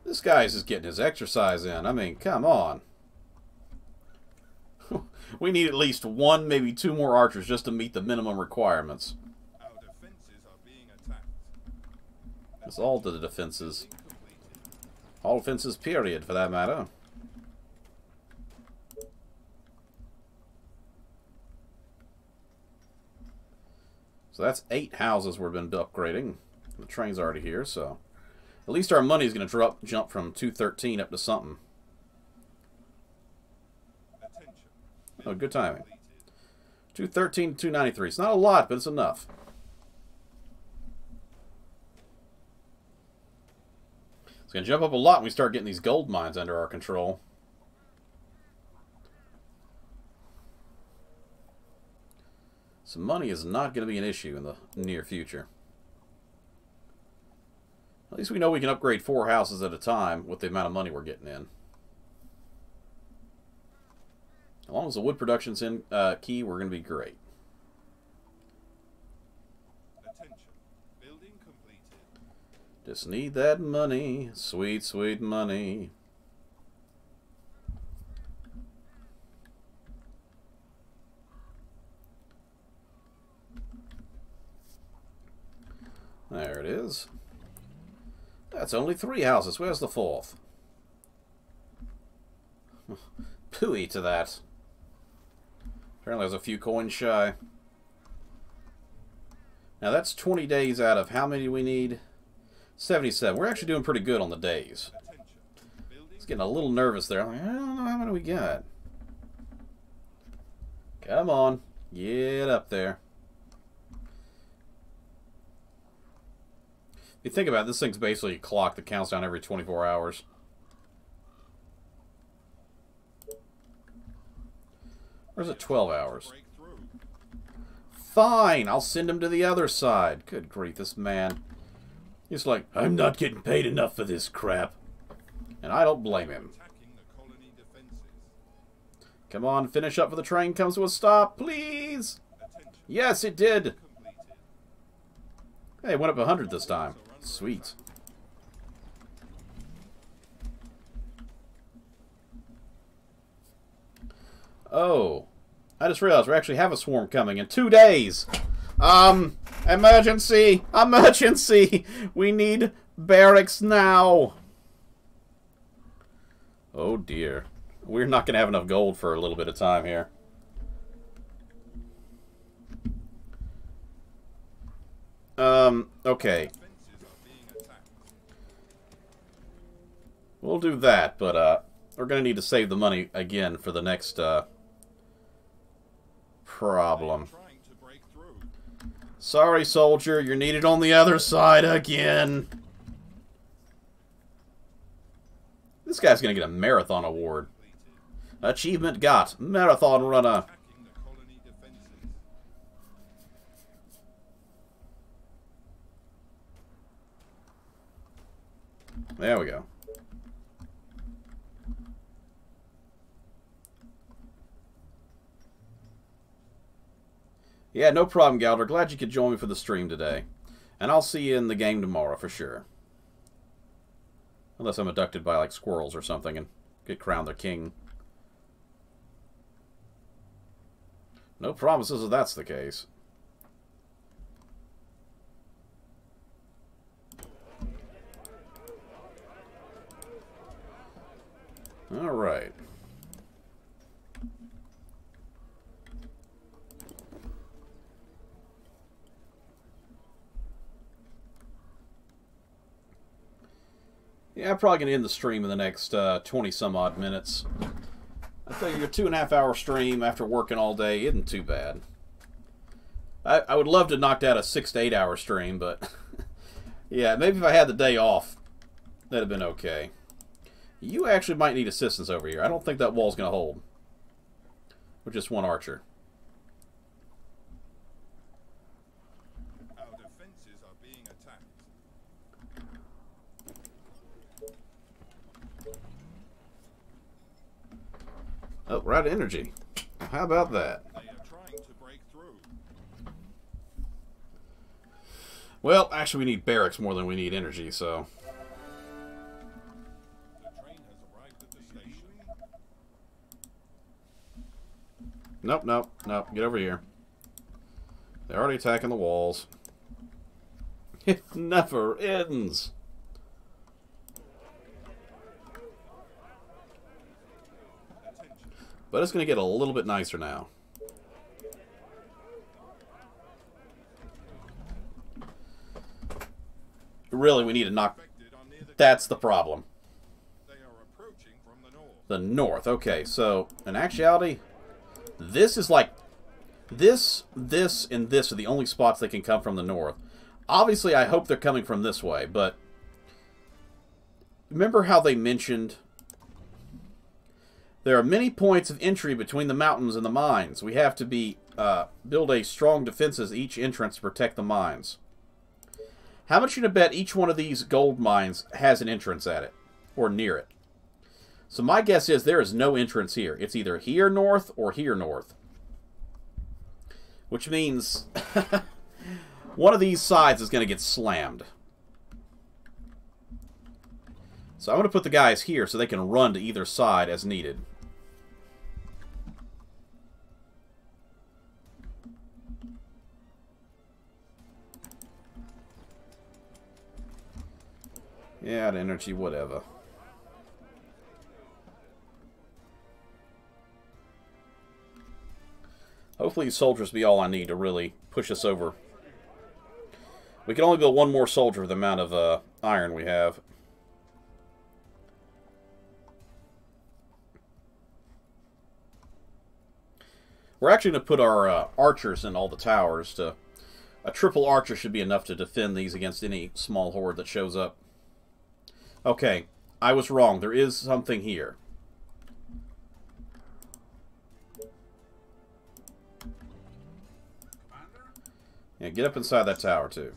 This guy's just getting his exercise in. I mean, come on. We need at least one, maybe two more archers just to meet the minimum requirements. Our defenses are being attacked. It's all to the defenses. All defenses, period, for that matter. So that's 8 houses we've been upgrading. The train's already here, so at least our money's going to jump from 213 up to something. Attention. Oh, good timing. 213 to 293. It's not a lot, but it's enough. It's going to jump up a lot when we start getting these gold mines under our control. So money is not going to be an issue in the near future. At least we know we can upgrade 4 houses at a time with the amount of money we're getting in. As long as the wood production's in key, we're going to be great. Attention. Building completed. Just need that money. Sweet, sweet money. There it is. That's only 3 houses. Where's the 4th? Pooey to that. Apparently there's a few coins shy. Now that's 20 days out of how many we need? 77. We're actually doing pretty good on the days. Attention. Building. It's getting a little nervous there. I'm like, I don't know how many we got. Come on. Get up there. If you think about it, this thing's basically a clock that counts down every 24 hours. Or is it 12 hours? Breakthrough. Fine, I'll send him to the other side. Good grief, this man. He's like, I'm not getting paid enough for this crap. And I don't blame him. Attacking the colony defenses. Come on, finish up before the train comes to a stop, please. Attention. Yes, it did. Completed. Hey, it went up 100 this time. Sweet. Oh, I just realized we actually have a swarm coming in 2 days. Emergency! Emergency! We need barracks now. Oh dear. We're not going to have enough gold for a little bit of time here. Okay. Defenses are being attacked. We'll do that, but, we're going to need to save the money again for the next, problem. Trying to break through. Sorry, soldier, you're needed on the other side again. This guy's going to get a marathon award. Achievement got. Marathon runner. Attacking the colony defenses. There we go. Yeah, no problem, Galder. Glad you could join me for the stream today. And I'll see you in the game tomorrow for sure. Unless I'm abducted by, like, squirrels or something and get crowned the king. No promises if that's the case. Alright. Yeah, I'm probably going to end the stream in the next 20-some-odd minutes. I think a 2.5-hour stream after working all day isn't too bad. I would love to knock out a 6 to 8 hour stream, but yeah, maybe if I had the day off, that'd have been okay. You actually might need assistance over here. I don't think that wall's going to hold. With just one archer. Our defenses are being attacked. Oh, we're out of energy. How about that? They are trying to break through. Well, actually, we need barracks more than we need energy, so... The train has arrived at the station. Nope, nope, nope. Get over here. They're already attacking the walls. It never ends. But it's going to get a little bit nicer now. Really, we need to knock... That's the problem. They are approaching from the north. The north. Okay, so, in actuality, this is like... This, and this are the only spots they can come from the north. Obviously, I hope they're coming from this way, but... Remember how they mentioned... There are many points of entry between the mountains and the mines. We have to build a strong defenses each entrance to protect the mines. How much you gonna bet each one of these gold mines has an entrance at it? Or near it? So my guess is there is no entrance here. It's either here north or here north. Which means one of these sides is going to get slammed. So I'm going to put the guys here so they can run to either side as needed. Yeah, the energy, whatever. Hopefully these soldiers be all I need to really push us over. We can only build one more soldier with the amount of iron we have. We're actually going to put our archers in all the towers. A triple archer should be enough to defend these against any small horde that shows up. Okay, I was wrong. There is something here. Yeah, get up inside that tower, too.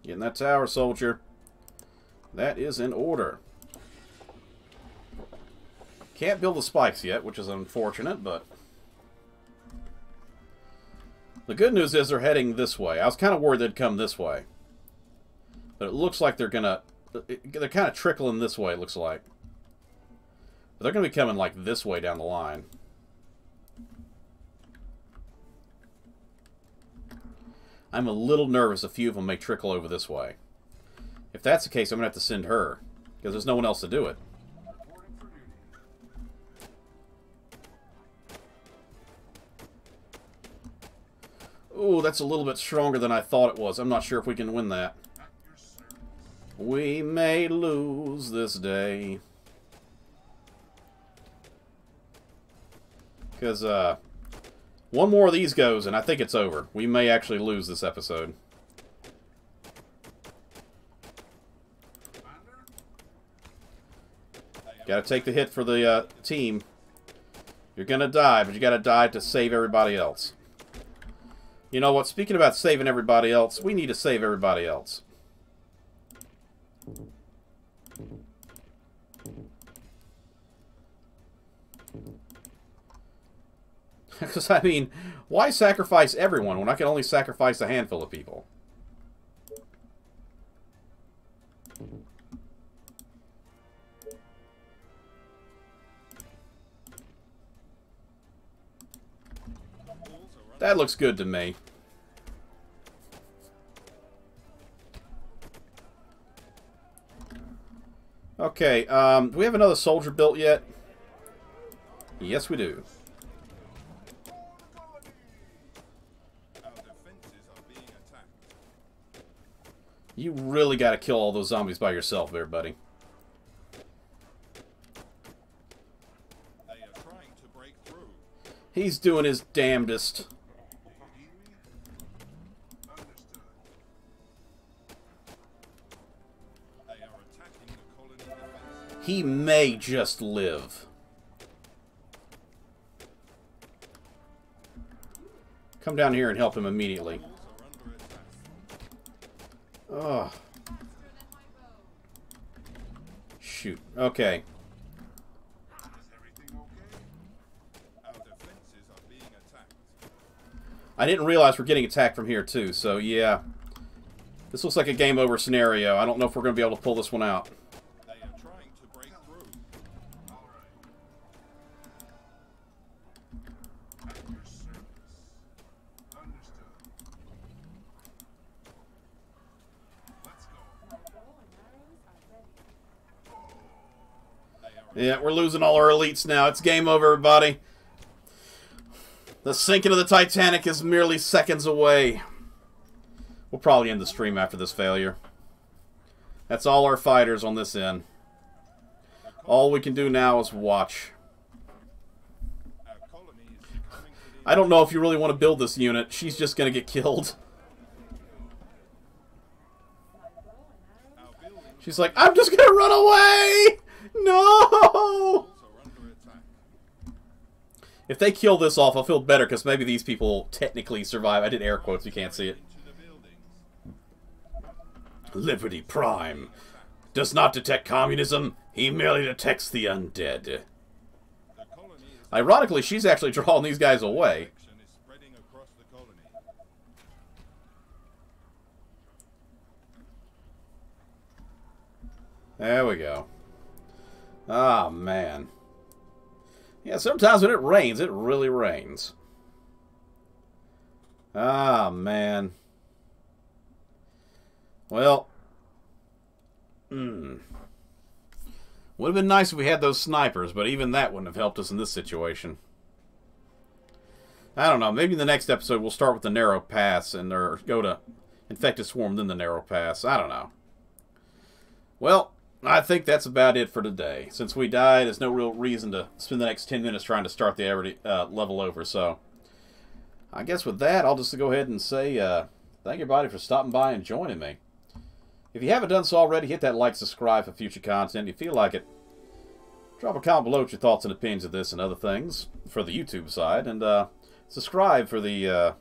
Get in that tower, soldier. That is in order. Can't build the spikes yet, which is unfortunate, but... The good news is they're heading this way. I was kind of worried they'd come this way. But it looks like they're gonna... They're kind of trickling this way, it looks like. But they're going to be coming, like, this way down the line. I'm a little nervous a few of them may trickle over this way. If that's the case, I'm going to have to send her. Because there's no one else to do it. Ooh, that's a little bit stronger than I thought it was. I'm not sure if we can win that. We may lose this day. Because, one more of these goes, and I think it's over. We may actually lose this episode. Gotta take the hit for the team. You're gonna die, but you gotta die to save everybody else. You know what? Speaking about saving everybody else, we need to save everybody else. Because, I mean, why sacrifice everyone when I can only sacrifice a handful of people? That looks good to me. Okay, do we have another soldier built yet? Yes, we do. You really got to kill all those zombies by yourself there, buddy. They are trying to break through. He's doing his damnedest. They are attacking the colony defense. He may just live. Come down here and help him immediately. Oh. Shoot. Okay. I didn't realize we're getting attacked from here, too. So, yeah. This looks like a game over scenario. I don't know if we're going to be able to pull this one out. They are trying to break through. All right. At your service. Understood. Let's go. Yeah, we're losing all our elites now. It's game over, everybody. The sinking of the Titanic is merely seconds away. We'll probably end the stream after this failure. That's all our fighters on this end. All we can do now is watch. I don't know if you really want to build this unit. She's just going to get killed. She's like, I'm just going to run away! No! If they kill this off, I'll feel better, because maybe these people technically survive. I did air quotes, you can't see it. Liberty Prime does not detect communism, he merely detects the undead. Ironically, she's actually drawing these guys away. There we go. Ah, man. Yeah, sometimes when it rains, it really rains. Ah, man. Well, would have been nice if we had those snipers, but even that wouldn't have helped us in this situation. I don't know. Maybe in the next episode we'll start with the narrow pass and or go to infected swarm, then the narrow pass. I don't know. Well, I think that's about it for today. Since we died, there's no real reason to spend the next 10 minutes trying to start the level over. So, I guess with that, I'll just go ahead and say thank everybody for stopping by and joining me. If you haven't done so already, hit that like, subscribe for future content. If you feel like it, drop a comment below with your thoughts and opinions of this and other things for the YouTube side. And subscribe for the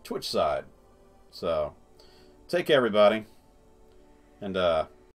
Twitch side. So, take care, everybody. And,